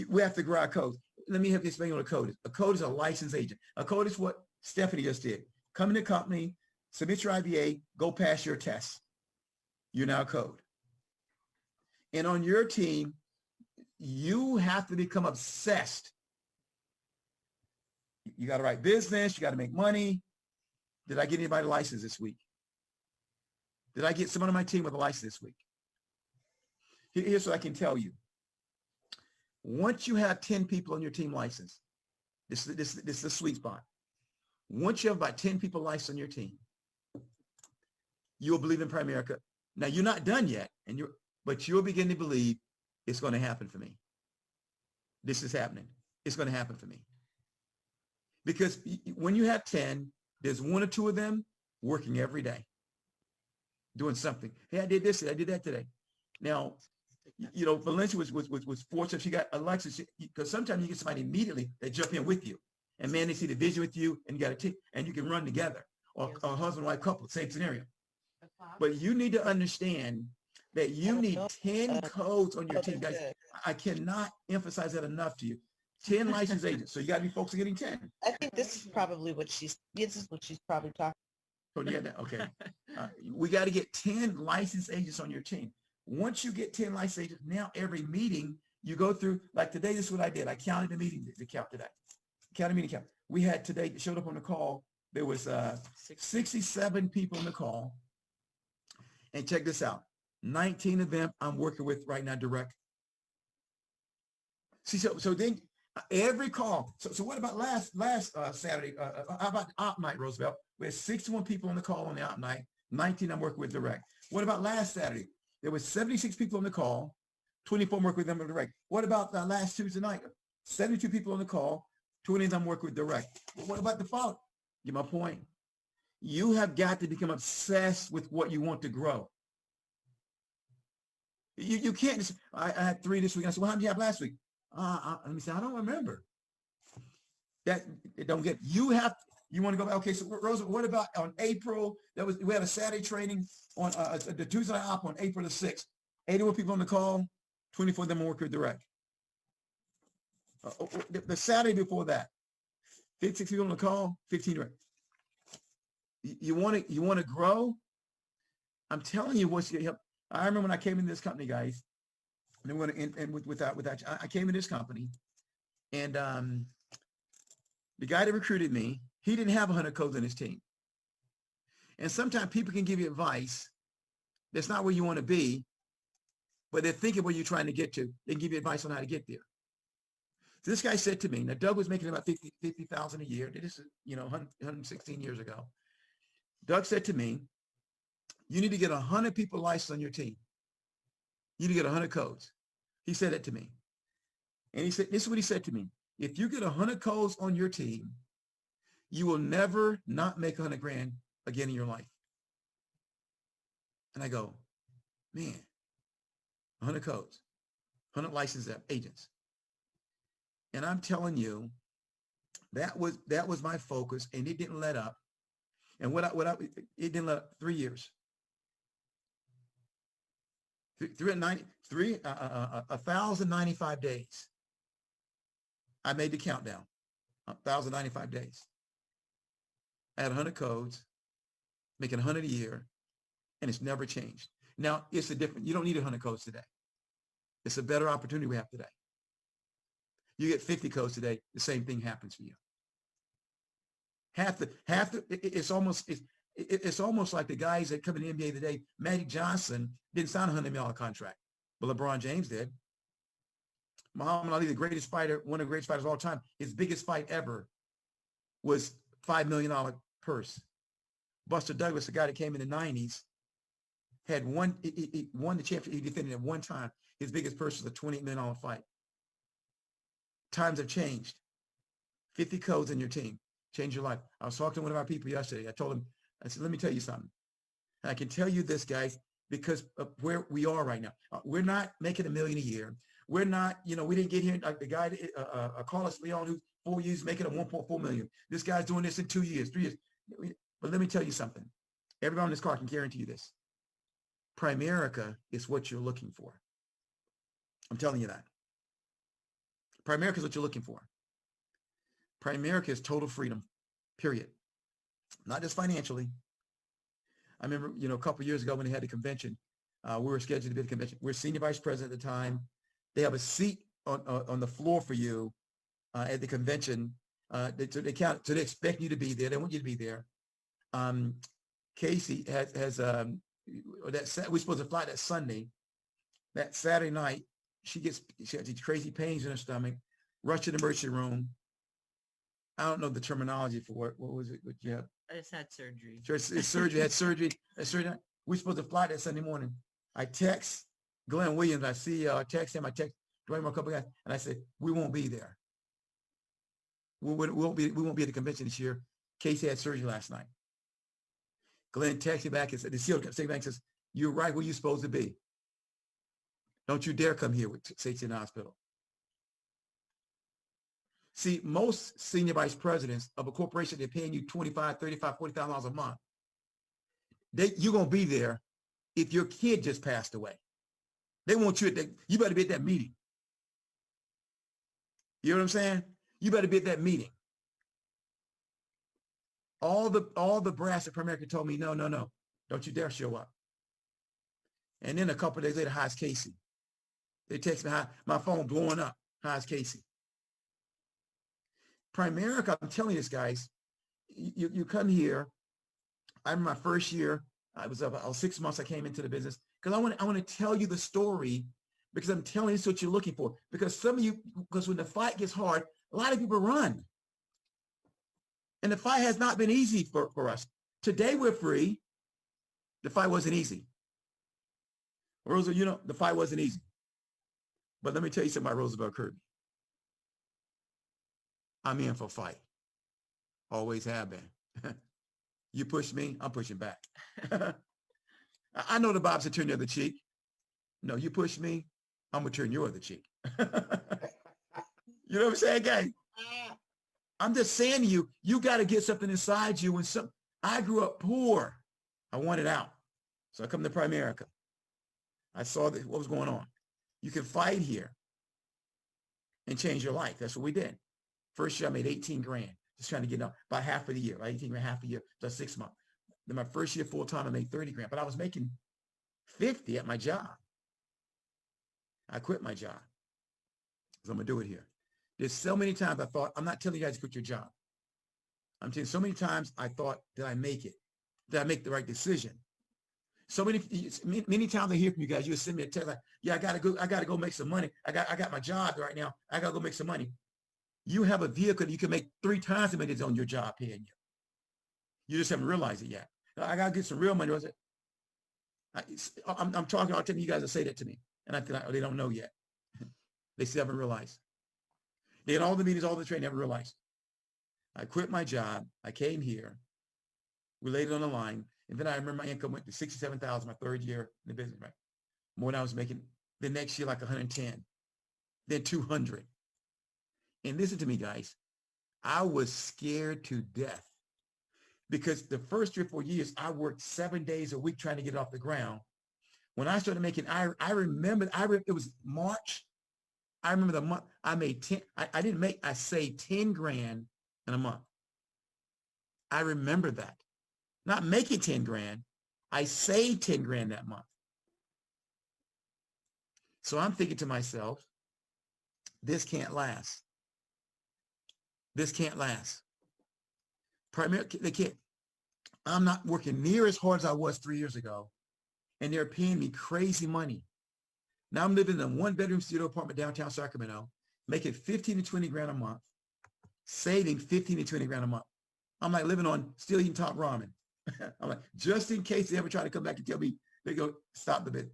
We have to grow our codes. Let me have you explain what a code is. A code is a licensed agent. A code is what Stephanie just did. Come in the company, submit your IBA, go pass your test. You're now code. And on your team, you have to become obsessed. You got to write business. You got to make money. Did I get anybody licensed this week? Did I get someone on my team with a license this week? Here's what I can tell you. Once you have 10 people on your team licensed, this is the sweet spot. Once you have about 10 people licensed on your team, you'll believe in Primerica. Now, you're not done yet, but you'll begin to believe it's going to happen for me. This is happening. It's going to happen for me. Because when you have 10, there's one or two of them working every day, doing something. Hey, I did this, I did that today. Now, Valencia was fortunate. She got Alexis, because sometimes you get somebody immediately that jump in with you. And man, they see the vision with you, and you got to and you can run together. Or a husband and wife couple, same scenario. But you need to understand that you need 10 codes on your team. Guys, I cannot emphasize that enough to you. 10 licensed agents. So you got to be focused on getting 10. I think this is probably what she's probably talking. So you got that? Okay. We got to get 10 licensed agents on your team. Once you get 10 licensed agents, now every meeting you go through, like today, this is what I did. I counted the meeting, the count today. Counted meeting count. We had today, showed up on the call. There was 67 people on the call. And check this out. 19 of them I'm working with right now direct. See, so then every call. So what about last Saturday? How about op night, Roosevelt? We had 61 people on the call on the op night. 19 I'm working with direct. What about last Saturday? There was 76 people on the call. 24 I'm working with them direct. What about last Tuesday night? 72 people on the call. 20 of them work with direct. What about the following? Get my point. You have got to become obsessed with what you want to grow. You can't just, I had 3 this week. I said, well, how many did you have last week? Let me say, I don't remember. That don't get, you want to go back. Okay, so Rosa, what about on April? We had a Saturday training on the Tuesday night op on April the 6th. 81 people on the call, 24 of them work with direct. The Saturday before that, 56 people on the call, 15 direct. You want to grow? I'm telling you what's going to help. I remember when I came into this company, guys, and I'm going to end with that. I came into this company, and the guy that recruited me, he didn't have 100 codes in his team. And sometimes people can give you advice that's not where you want to be, but they're thinking where you're trying to get to. They can give you advice on how to get there. So this guy said to me, now Doug was making about 50,000 a year. This is 116 years ago. Doug said to me, you need to get 100 people licensed on your team. You need to get 100 codes. He said it to me. And he said, this is what he said to me. If you get 100 codes on your team, you will never not make 100 grand again in your life. And I go, man, 100 codes, 100 licensed agents. And I'm telling you, that was my focus, and it didn't let up. And it didn't let up 3 years. 1,095 days. I made the countdown. 1,095 days. I had 100 codes, making 100 a year, and it's never changed. Now, it's a different, you don't need 100 codes today. It's a better opportunity we have today. You get 50 codes today, the same thing happens for you. It's almost like the guys that come in the NBA today. Magic Johnson didn't sign a $100 million contract, but LeBron James did. Muhammad Ali, the greatest fighter, one of the greatest fighters of all time, his biggest fight ever was $5 million purse. Buster Douglas, the guy that came in the 90s, had he won the championship. He defended it one time. His biggest purse was a $28 million fight. Times have changed. 50 codes in your team. Change your life. I was talking to one of our people yesterday. I told him, I said, let me tell you something. And I can tell you this, guys, because of where we are right now. We're not making $1 million a year. We're not, we didn't get here. Like the guy, Carlos Leon, who's 4 years making a 1.4 million. This guy's doing this in 2 years, 3 years. But let me tell you something. Everybody on this call can guarantee you this. Primerica is what you're looking for. I'm telling you that. Primerica is what you're looking for. Primerica is total freedom, period. Not just financially, I remember, you know, a couple of years ago when they had the convention, we were scheduled to be at the convention. We're senior vice president at the time. They have a seat on the floor for you at the convention. So they expect you to be there. They want you to be there. Casey has we're supposed to fly that Sunday. That Saturday night, she has these crazy pains in her stomach. Rushed to the emergency room. I don't know the terminology for it. What was it? What you have? I just had surgery. Surgery. Had surgery. We're supposed to fly that Sunday morning. I text Glenn Williams. I see. I text him. I text Dwayne a couple guys, and I said we won't be there. We won't be at the convention this year. Casey had surgery last night. Glenn texted back and said, the CEO texted back and says, "You're right where you're supposed to be. Don't you dare come here with safety in the hospital." See, most senior vice presidents of a corporation, they're paying you $25,000, $35,000, $40,000 a month. You're going to be there if your kid just passed away. They want you you better be at that meeting. You know what I'm saying? You better be at that meeting. All the brass at Primerica told me, no, don't you dare show up. And then a couple of days later, how's Casey? They text me, my phone blowing up. How's Casey? Primerica, I'm telling you this, guys, you come here. I remember my first year, I was 6 months I came into the business because I want to tell you the story because I'm telling you this is what you're looking for. Because some of you, because when the fight gets hard, a lot of people run. And the fight has not been easy for us. Today we're free. The fight wasn't easy. Roosevelt, you know, the fight wasn't easy. But let me tell you something about Roosevelt Kirby. I'm in for a fight. Always have been. You push me, I'm pushing back. I know the Bob said turn the other cheek. No, you push me, I'm going to turn your other cheek. You know what I'm saying, guys? I'm just saying to you, you got to get something inside you. I grew up poor. I wanted out. So I come to Primerica. I saw what was going on. You can fight here and change your life. That's what we did. First year, I made 18 grand, just trying to get out by half of the year, right? 18 grand, half a year, just 6 months. Then my first year full time, I made 30 grand, but I was making 50 at my job. I quit my job. So I'm going to do it here. There's so many times I thought, I'm not telling you guys to quit your job. I'm telling you so many times I thought, did I make it? Did I make the right decision? So many times I hear from you guys, you send me a text like, yeah, I gotta go make some money. I got my job right now. I gotta go make some money. You have a vehicle that you can make 3 times as much as on your job paying you. You just haven't realized it yet. I gotta get some real money. I'm talking, I'll tell you guys to say that to me. And I feel like, oh, they don't know yet. They still haven't realized. They had all the meetings, all the training, never realized. I quit my job. I came here. We laid it on the line. And then I remember my income went to $67,000 my third year in the business, right? More than I was making the next year, like 110, then 200. And listen to me, guys. I was scared to death because the first 3 or 4 years, I worked 7 days a week trying to get it off the ground. When I started making, I remember, it was March. I remember the month I made 10. I saved 10 grand in a month. I remember that. Not making 10 grand. I saved 10 grand that month. So I'm thinking to myself, this can't last. This can't last. They can't. I'm not working near as hard as I was 3 years ago. And they're paying me crazy money. Now I'm living in a 1-bedroom studio apartment downtown Sacramento, making 15 to 20 grand a month, saving 15 to 20 grand a month. I'm like living on still eating top ramen. I'm like, just in case they ever try to come back and tell me, they go, stop the bit.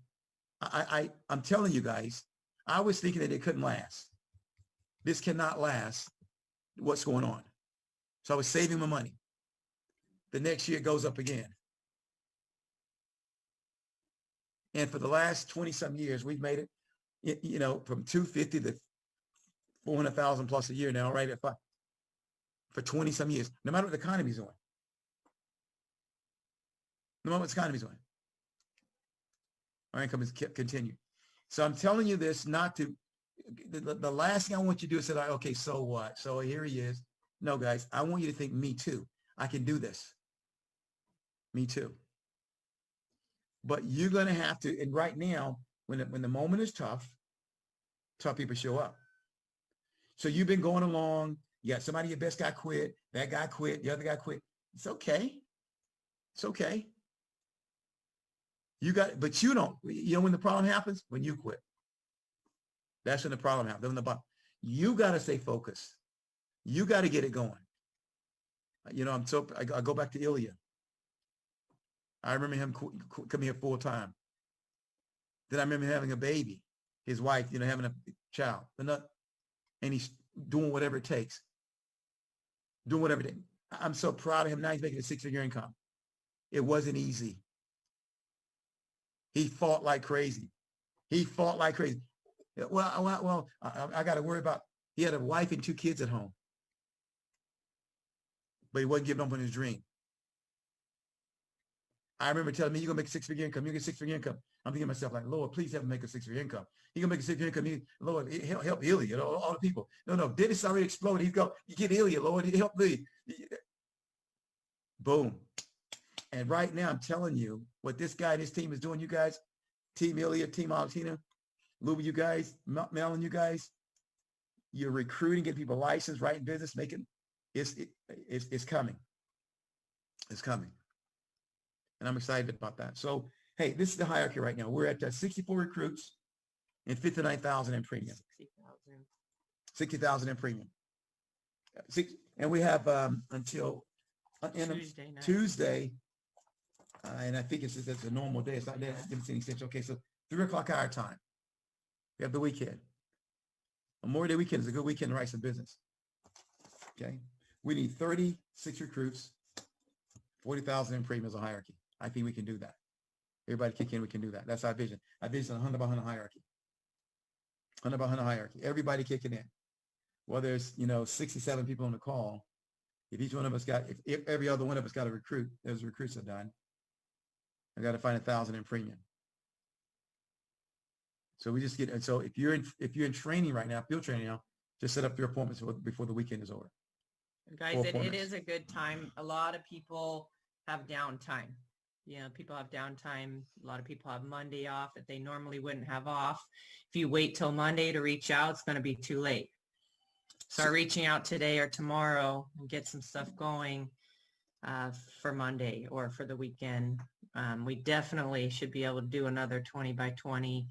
I'm telling you guys, I was thinking that it couldn't last. This cannot last. What's going on? So I was saving my money. The next year it goes up again. And for the last 20-some years, we've made it, you know, from 250 to 400,000 plus a year now, right? For 20-some years, no matter what the economy's doing. No matter what the economy's doing. Our income has continued. So I'm telling you this not to, the last thing I want you to do is say, like, okay, so what? So here he is. No, guys, I want you to think, me too. I can do this. Me too. But you're going to have to, and right now, when the moment is tough people show up. So you've been going along. You got somebody, your best guy quit. That guy quit. The other guy quit. It's okay. It's okay. But you don't. You know when the problem happens? When you quit. That's when the problem happens. You got to stay focused. You got to get it going. You know, I go back to Ilja. I remember him coming here full time. Then I remember having a baby, his wife, you know, having a child, and he's doing whatever it takes. Doing whatever it takes. I'm so proud of him. Now he's making a 6-figure income. It wasn't easy. He fought like crazy. Well, I got to worry about, he had a wife and 2 kids at home. But he wasn't giving up on his dream. I remember telling me, you're going to make a 6-figure income. You get 6-figure income. I'm thinking to myself, like, Lord, please help him make a 6-figure income. He's going to make a 6-figure income. Lord, help Ilja, you know, all the people. No, Dennis already exploded. You get Ilja, Lord, help me. Boom. And right now, I'm telling you, what this guy and his team is doing, you guys, Team Ilja, Team Altina, Lou, you guys, Melon, you guys, you're recruiting, getting people licensed, writing business, it's coming. It's coming. And I'm excited about that. So, hey, this is the hierarchy right now. We're at 64 recruits and 59,000 in premium. 60,000 in premium. And we have until Tuesday, and I think it's a normal day. It's not that it's any sense. Okay, so 3 o'clock our time. We have the weekend. Memorial Day weekend is a good weekend to write some business. Okay, we need 36 recruits, 40,000 in premium as a hierarchy. I think we can do that. Everybody kick in, we can do that. That's our vision. Our vision is 100 by 100 hierarchy. 100 by 100 hierarchy. Everybody kicking in. Well, there's, 67 people on the call. If each one of us if every other one of us got a recruit, those recruits are done. I got to find 1,000 in premium. So we just so if you're in training right now, field training now, just set up your appointments before the weekend is over. Guys, it is a good time. A lot of people have downtime. People have downtime. A lot of people have Monday off that they normally wouldn't have off. If you wait till Monday to reach out, it's going to be too late. Start reaching out today or tomorrow and get some stuff going for Monday or for the weekend. We definitely should be able to do another 20 by 20,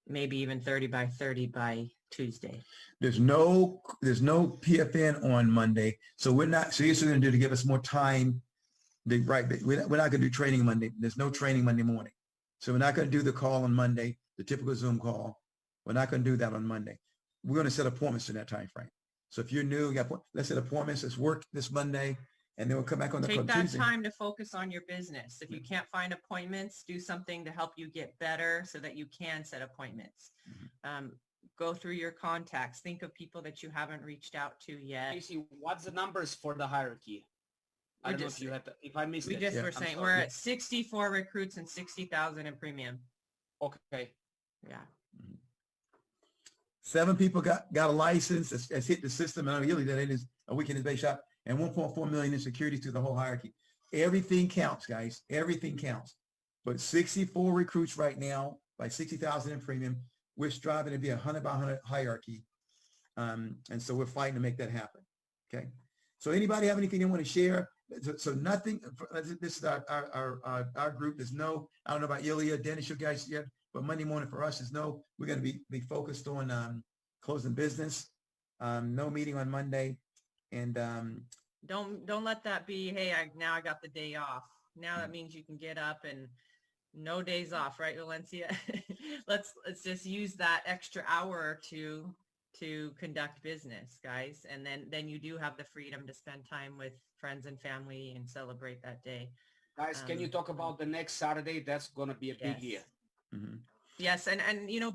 maybe even 30 by 30 by Tuesday. There's no PFN on Monday, so we're not. So here's what we're going to do to give us more time. Right, we're not going to do training Monday. There's no training Monday morning, so we're not going to do the call on Monday, the typical Zoom call. We're not going to do that on Monday. We're going to set appointments in that time frame. So if you're new, let's set appointments. Let's work this Monday, and then we'll come back on the Take that Tuesday. time to focus on your business. If you can't find appointments, do something to help you get better so that you can set appointments. Go through your contacts. Think of people that you haven't reached out to yet. Casey, what's the numbers for the hierarchy? I don't know if you had if I missed it. We just were saying we're at 64 recruits and 60,000 in premium. Okay. Yeah. 7 people got a license that's hit the system, and really that it is a weekend base shop, and 1.4 million in securities to the whole hierarchy. Everything counts, guys. Everything counts. But 64 recruits right now by 60,000 in premium. We're striving to be 100 by 100 hierarchy, and so we're fighting to make that happen. Okay. So anybody have anything they want to share? So nothing. This is our group. There's no. I don't know about Ilja, Dennis, you guys yet, but Monday morning for us is no. We're going to be focused on closing business. No meeting on Monday, and don't let that be. Hey, now I got the day off. Now that means you can get up and no days off, right, Valencia? let's just use that extra hour or two to conduct business, guys, and then you do have the freedom to spend time with friends and family and celebrate that day. Guys, can you talk about the next Saturday? That's going to be a big year. Yes, and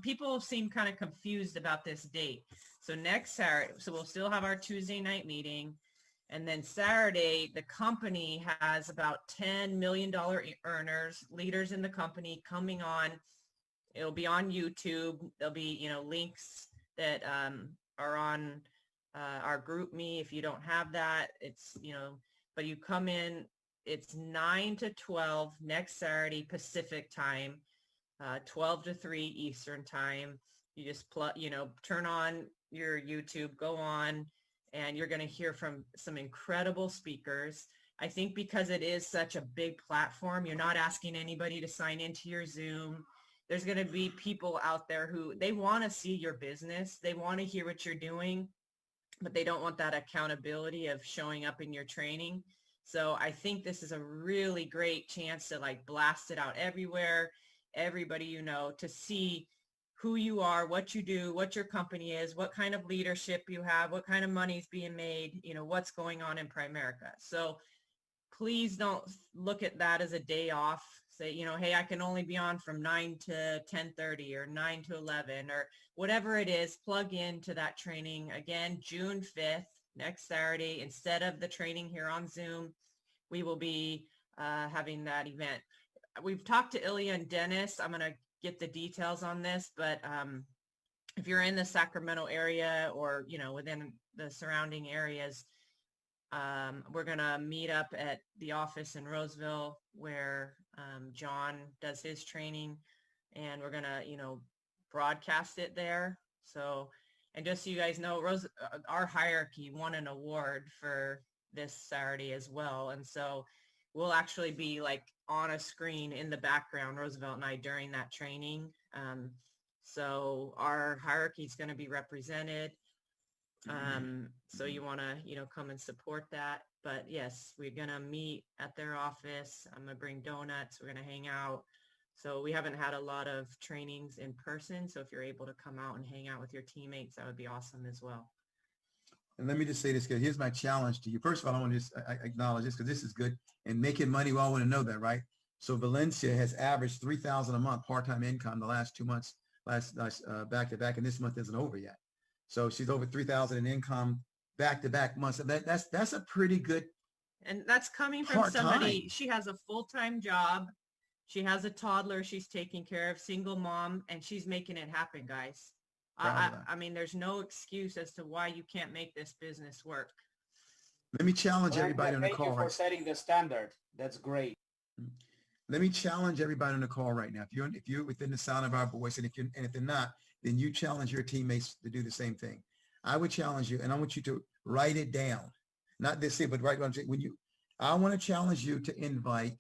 people seem kind of confused about this date. So next Saturday, so we'll still have our Tuesday night meeting, and then Saturday, the company has about $10 million earners, leaders in the company coming on. It'll be on YouTube. There'll be links that are on our group me. If you don't have that, it's but you come in it's 9 to 12 next Saturday Pacific time, 12 to 3 Eastern time. You just turn on your YouTube, go on, and you're going to hear from some incredible speakers. I think because it is such a big platform, you're not asking anybody to sign into your Zoom. There's going to be people out there who they want to see your business. They want to hear what you're doing, but they don't want that accountability of showing up in your training. So I think this is a really great chance to like blast it out everywhere, everybody to see who you are, what you do, what your company is, what kind of leadership you have, what kind of money is being made, what's going on in Primerica. So please don't look at that as a day off. Say, hey, I can only be on from 9 to 10:30 or 9 to 11 or whatever it is. Plug into that training. Again, June 5th, next Saturday. Instead of the training here on Zoom, we will be having that event. We've talked to Ilja and Dennis. I'm going to get the details on this, but if you're in the Sacramento area or, within the surrounding areas, we're going to meet up at the office in Roseville where John does his training, and we're going to, broadcast it there. So, and just so you guys know, our hierarchy won an award for this Saturday as well. And so we'll actually be like on a screen in the background, Roosevelt and I, during that training. So our hierarchy is going to be represented. So you want to, come and support that. But yes, we're going to meet at their office. I'm going to bring donuts. We're going to hang out. So we haven't had a lot of trainings in person. So if you're able to come out and hang out with your teammates, that would be awesome as well. And let me just say this, because here's my challenge to you. First of all, I want to just acknowledge this because this is good. And making money, we all want to know that, right? So Valencia has averaged $3,000 a month part-time income the last 2 months, back to back, and this month isn't over yet. So she's over $3,000 in income back-to-back months. And that's a pretty good. And that's coming from somebody. She has a full-time job. She has a toddler she's taking care of, single mom, and she's making it happen, guys. I mean, there's no excuse as to why you can't make this business work. Let me challenge everybody on the call. Thank you for setting the standard. That's great. Let me challenge everybody on the call right now. If you're within the sound of our voice, and if they're not, then you challenge your teammates to do the same thing. I would challenge you, and I want you to write it down. Not this thing, but write what I'm saying. I want to challenge you to invite,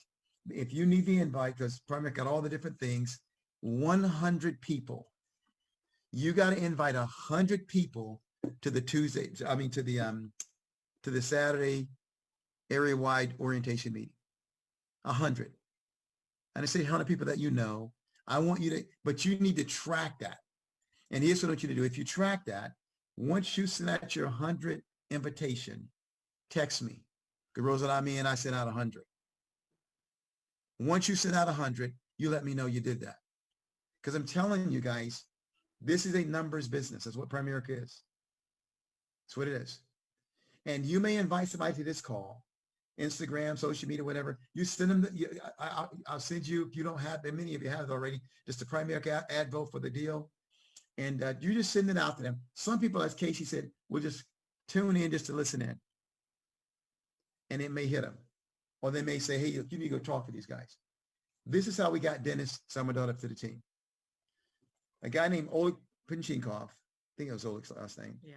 if you need the invite, because Primerica got all the different things, 100 people. You got to invite 100 people to the to the Saturday area-wide orientation meeting. 100. And I say 100 people that you know. I want you to, but you need to track that. And here's what I want you to do. If you track that, once you send out your 100 invitation, text me. Because Rosa, and I sent out 100. Once you send out 100, you let me know you did that. Because I'm telling you guys, this is a numbers business. That's what Primerica is. That's what it is. And you may invite somebody to this call, Instagram, social media, whatever. You send them. I'll send you, if you don't have, and many of you have it already, just the Primerica ad vote for the deal. And you just send it out to them. Some people, as Casey said, will just tune in just to listen in. And it may hit them. Or they may say, hey, you need to go talk to these guys. This is how we got Dennis Samadota to the team. A guy named Oleg Pinchinkov, I think it was Oleg's last name. Yeah.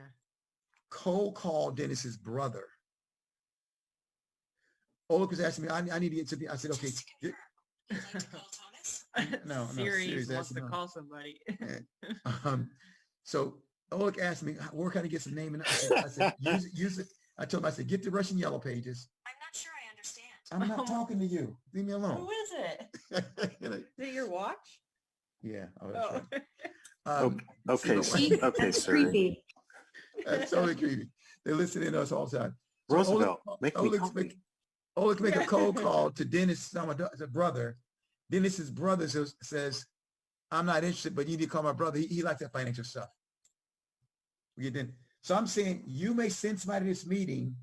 Cold called Dennis's brother. Oleg was asking me, I need to get to be, I said, okay. No, Siri wants to call somebody. So Oleg asked me, where can I get some name? And I said, use it. I told him, I said, get the Russian yellow pages. I'm not sure I understand. I'm not talking to you. Leave me alone. Who is it? Is it your watch? Yeah. Oh. Okay, That's sir. creepy. That's totally creepy. They listen to us all the time. So Roosevelt, make me coffee. Oleg make a cold call to Dennis, the brother. Dennis's brother says, I'm not interested, but you need to call my brother. He likes that financial stuff. We get in. So I'm saying you may send somebody to this meeting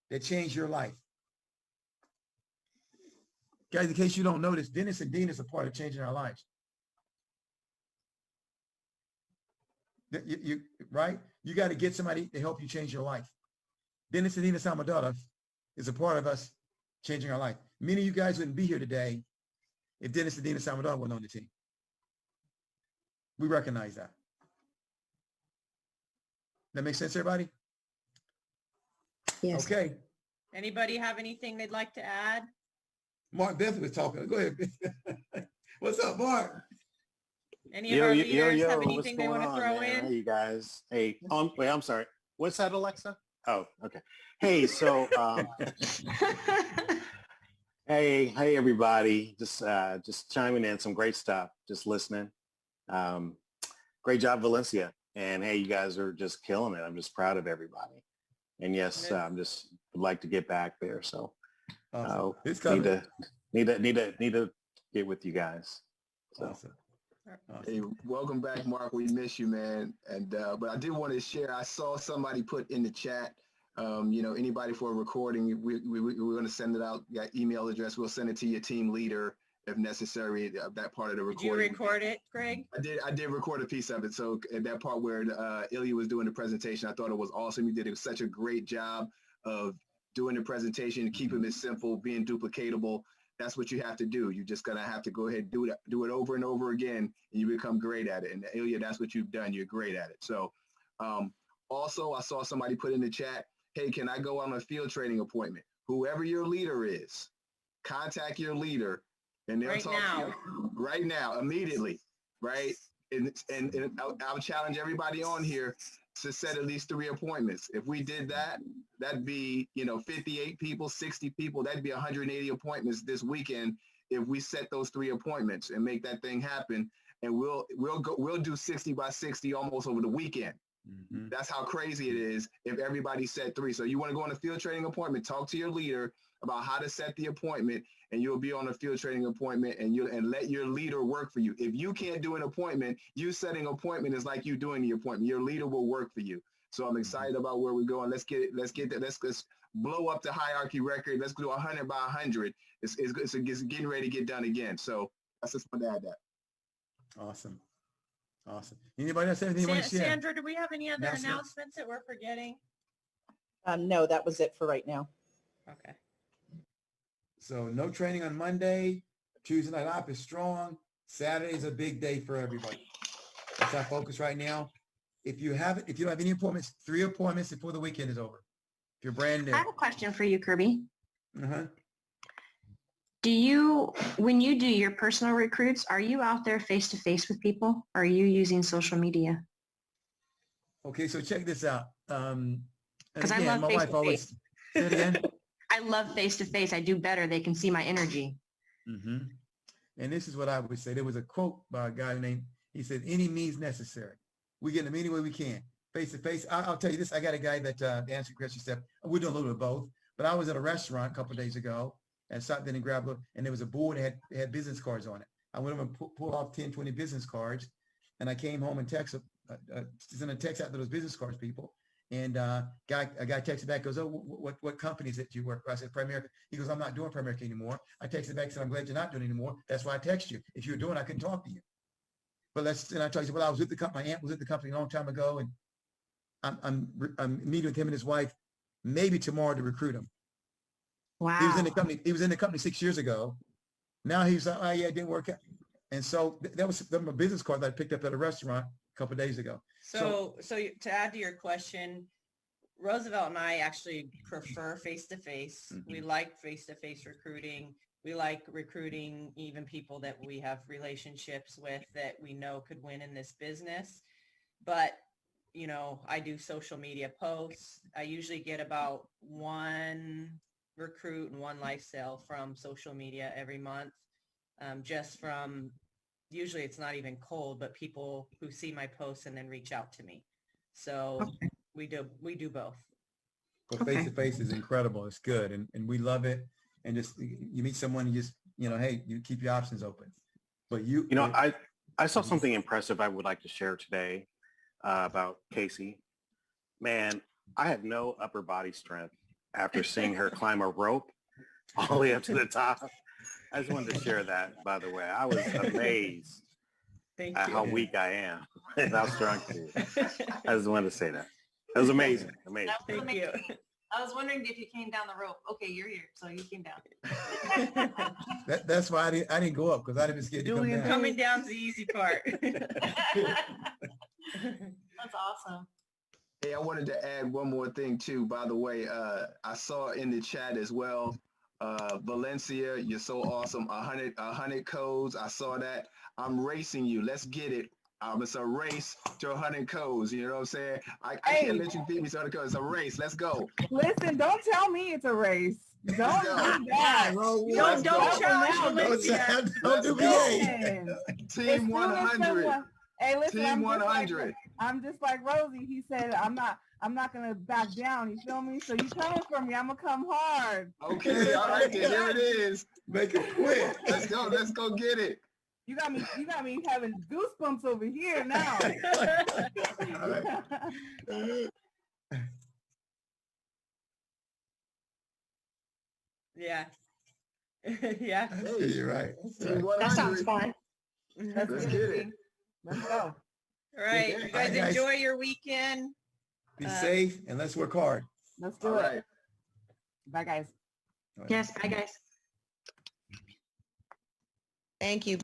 that changed your life. Guys, in case you don't notice, Dennis and Dean is a part of changing our lives. Right? You got to get somebody to help you change your life. Dennis and Dina Samadota is a part of us changing our life. Many of you guys wouldn't be here today if Dennis and Dina Salvador weren't on the team. We recognize that. That makes sense, everybody? Yes. Okay. Anybody have anything they'd like to add? Mark Beth was talking. Go ahead. What's up, Mark? Any of our leaders have what's anything they going want to on, throw man? in? Hey, you guys. Hey, wait, I'm sorry. What's that, Alexa? Oh, okay. Hey, so, hey, everybody. Just chiming in, some great stuff. Just listening. Great job, Valencia. And hey, you guys are just killing it. I'm just proud of everybody. And yes, I'm just would like to get back there. So, Awesome. need to get with you guys. So. Awesome. Hey, welcome back, Mark. We miss you, man. And but I did want to share. I saw somebody put in the chat. Anybody for a recording, we're going to send it out. Got email address. We'll send it to your team leader if necessary. That part of the recording. Did you record it, Greg? I did record a piece of it. So at that part where Ilja was doing the presentation, I thought it was awesome. You did such a great job of doing the presentation, keeping it simple, being duplicatable. That's what you have to do. You're just gonna have to go ahead and do it over and over again, and you become great at it. And Ilja, that's what you've done. You're great at it. So also, I saw somebody put in the chat, hey, can I go on a field training appointment? Whoever your leader is, contact your leader, and they'll talk to you right now, immediately, right? And I'll challenge everybody on here to set at least 3 appointments. If we did that, that'd be, 58 people, 60 people, that'd be 180 appointments this weekend if we set those 3 appointments and make that thing happen. And we'll do 60 by 60 almost over the weekend. Mm-hmm. That's how crazy it is if everybody set 3. So you want to go on a field training appointment, talk to your leader about how to set the appointment, and you'll be on a field training appointment, and let your leader work for you. If you can't do an appointment, you setting an appointment is like you doing the appointment. Your leader will work for you. So I'm excited about where we're going. Let's get that. Let's blow up the hierarchy record. Let's do 100 by 100. It's getting ready to get done again. So that's just want to add that. Awesome. Anybody else have anything you want to share? Sandra, do we have any other announcements that we're forgetting? No, that was it for right now. Okay. So no training on Monday. Tuesday night op is strong. Saturday is a big day for everybody. That's our focus right now. If you don't have any appointments, 3 appointments before the weekend is over. If you're brand new. I have a question for you, Kirby. Uh-huh. When you do your personal recruits, are you out there face-to-face with people? Or are you using social media? Okay, so check this out. Because I love my wife always, say it again. I love face-to-face. I do better. They can see my energy. Mm-hmm. And this is what I would say. There was a quote by a guy named, he said, any means necessary. We get them any way we can. Face-to-face. I'll tell you this. I got a guy that answered question step. We're doing a little bit of both. But I was at a restaurant a couple of days ago and stopped in and grabbed a, and there was a board that had business cards on it. I went over and pulled off 10, 20 business cards. And I came home and sent a text out to those business cards people. And a guy texted back, goes, oh, what company is it you work for? I said, Primerica. He goes, I'm not doing Primerica anymore. I texted back and said, I'm glad you're not doing it anymore. That's why I text you. If you were doing, I couldn't talk to you. But and I told you, well, I was with the company. My aunt was with the company a long time ago, and I'm meeting with him and his wife maybe tomorrow to recruit him. Wow. He was in the company 6 years ago. Now he's like, oh yeah, it didn't work out. And so that was a business card that I picked up at a restaurant a couple of days ago. So to add to your question, Roosevelt and I actually prefer face-to-face. Mm-hmm. We like face-to-face recruiting. We like recruiting even people that we have relationships with that we know could win in this business. But, I do social media posts. I usually get about 1 recruit and 1 life sale from social media every month, just from, usually it's not even cold, but people who see my posts and then reach out to me. So okay. we do both. But face-to-face is incredible. It's good. And we love it. And just, you meet someone, you just, hey, you keep your options open. But I saw something impressive I would like to share today about Casey. Man, I had no upper body strength after seeing her climb a rope all the way up to the top. I just wanted to share that, by the way. I was amazed at how weak I am and how strong she is. I just wanted to say that. It was amazing. Amazing. Thank you. I was wondering if you came down the rope. Okay, you're here, so you came down. That's why I didn't go up, because I'd have been scared to come down. Coming down's the easy part. That's awesome. Hey, I wanted to add one more thing too. By the way, I saw in the chat as well. Valencia, you're so awesome. 100 codes. I saw that. I'm racing you. Let's get it. It's a race to 100 codes. You know what I'm saying? I can't let you beat me to 100 codes. It's a race. Let's go. Listen, don't tell me it's a race. Don't do that. Don't challenge Valencia. Don't do me. Team 100. Hey, listen, Team 100. I'm just like Rosie. He said, I'm not gonna back down. You feel me? So you coming for me? I'm gonna come hard. Okay, all right, then here it is. Make it quick. Let's go get it. You got me having goosebumps over here now. Yeah. Yeah. Hey, You're right. That sounds fun. Let's get it. Let's go. All right. You guys enjoy your weekend. Be safe and let's work hard. Let's do it. Bye, guys. Yes, bye guys. Thank you.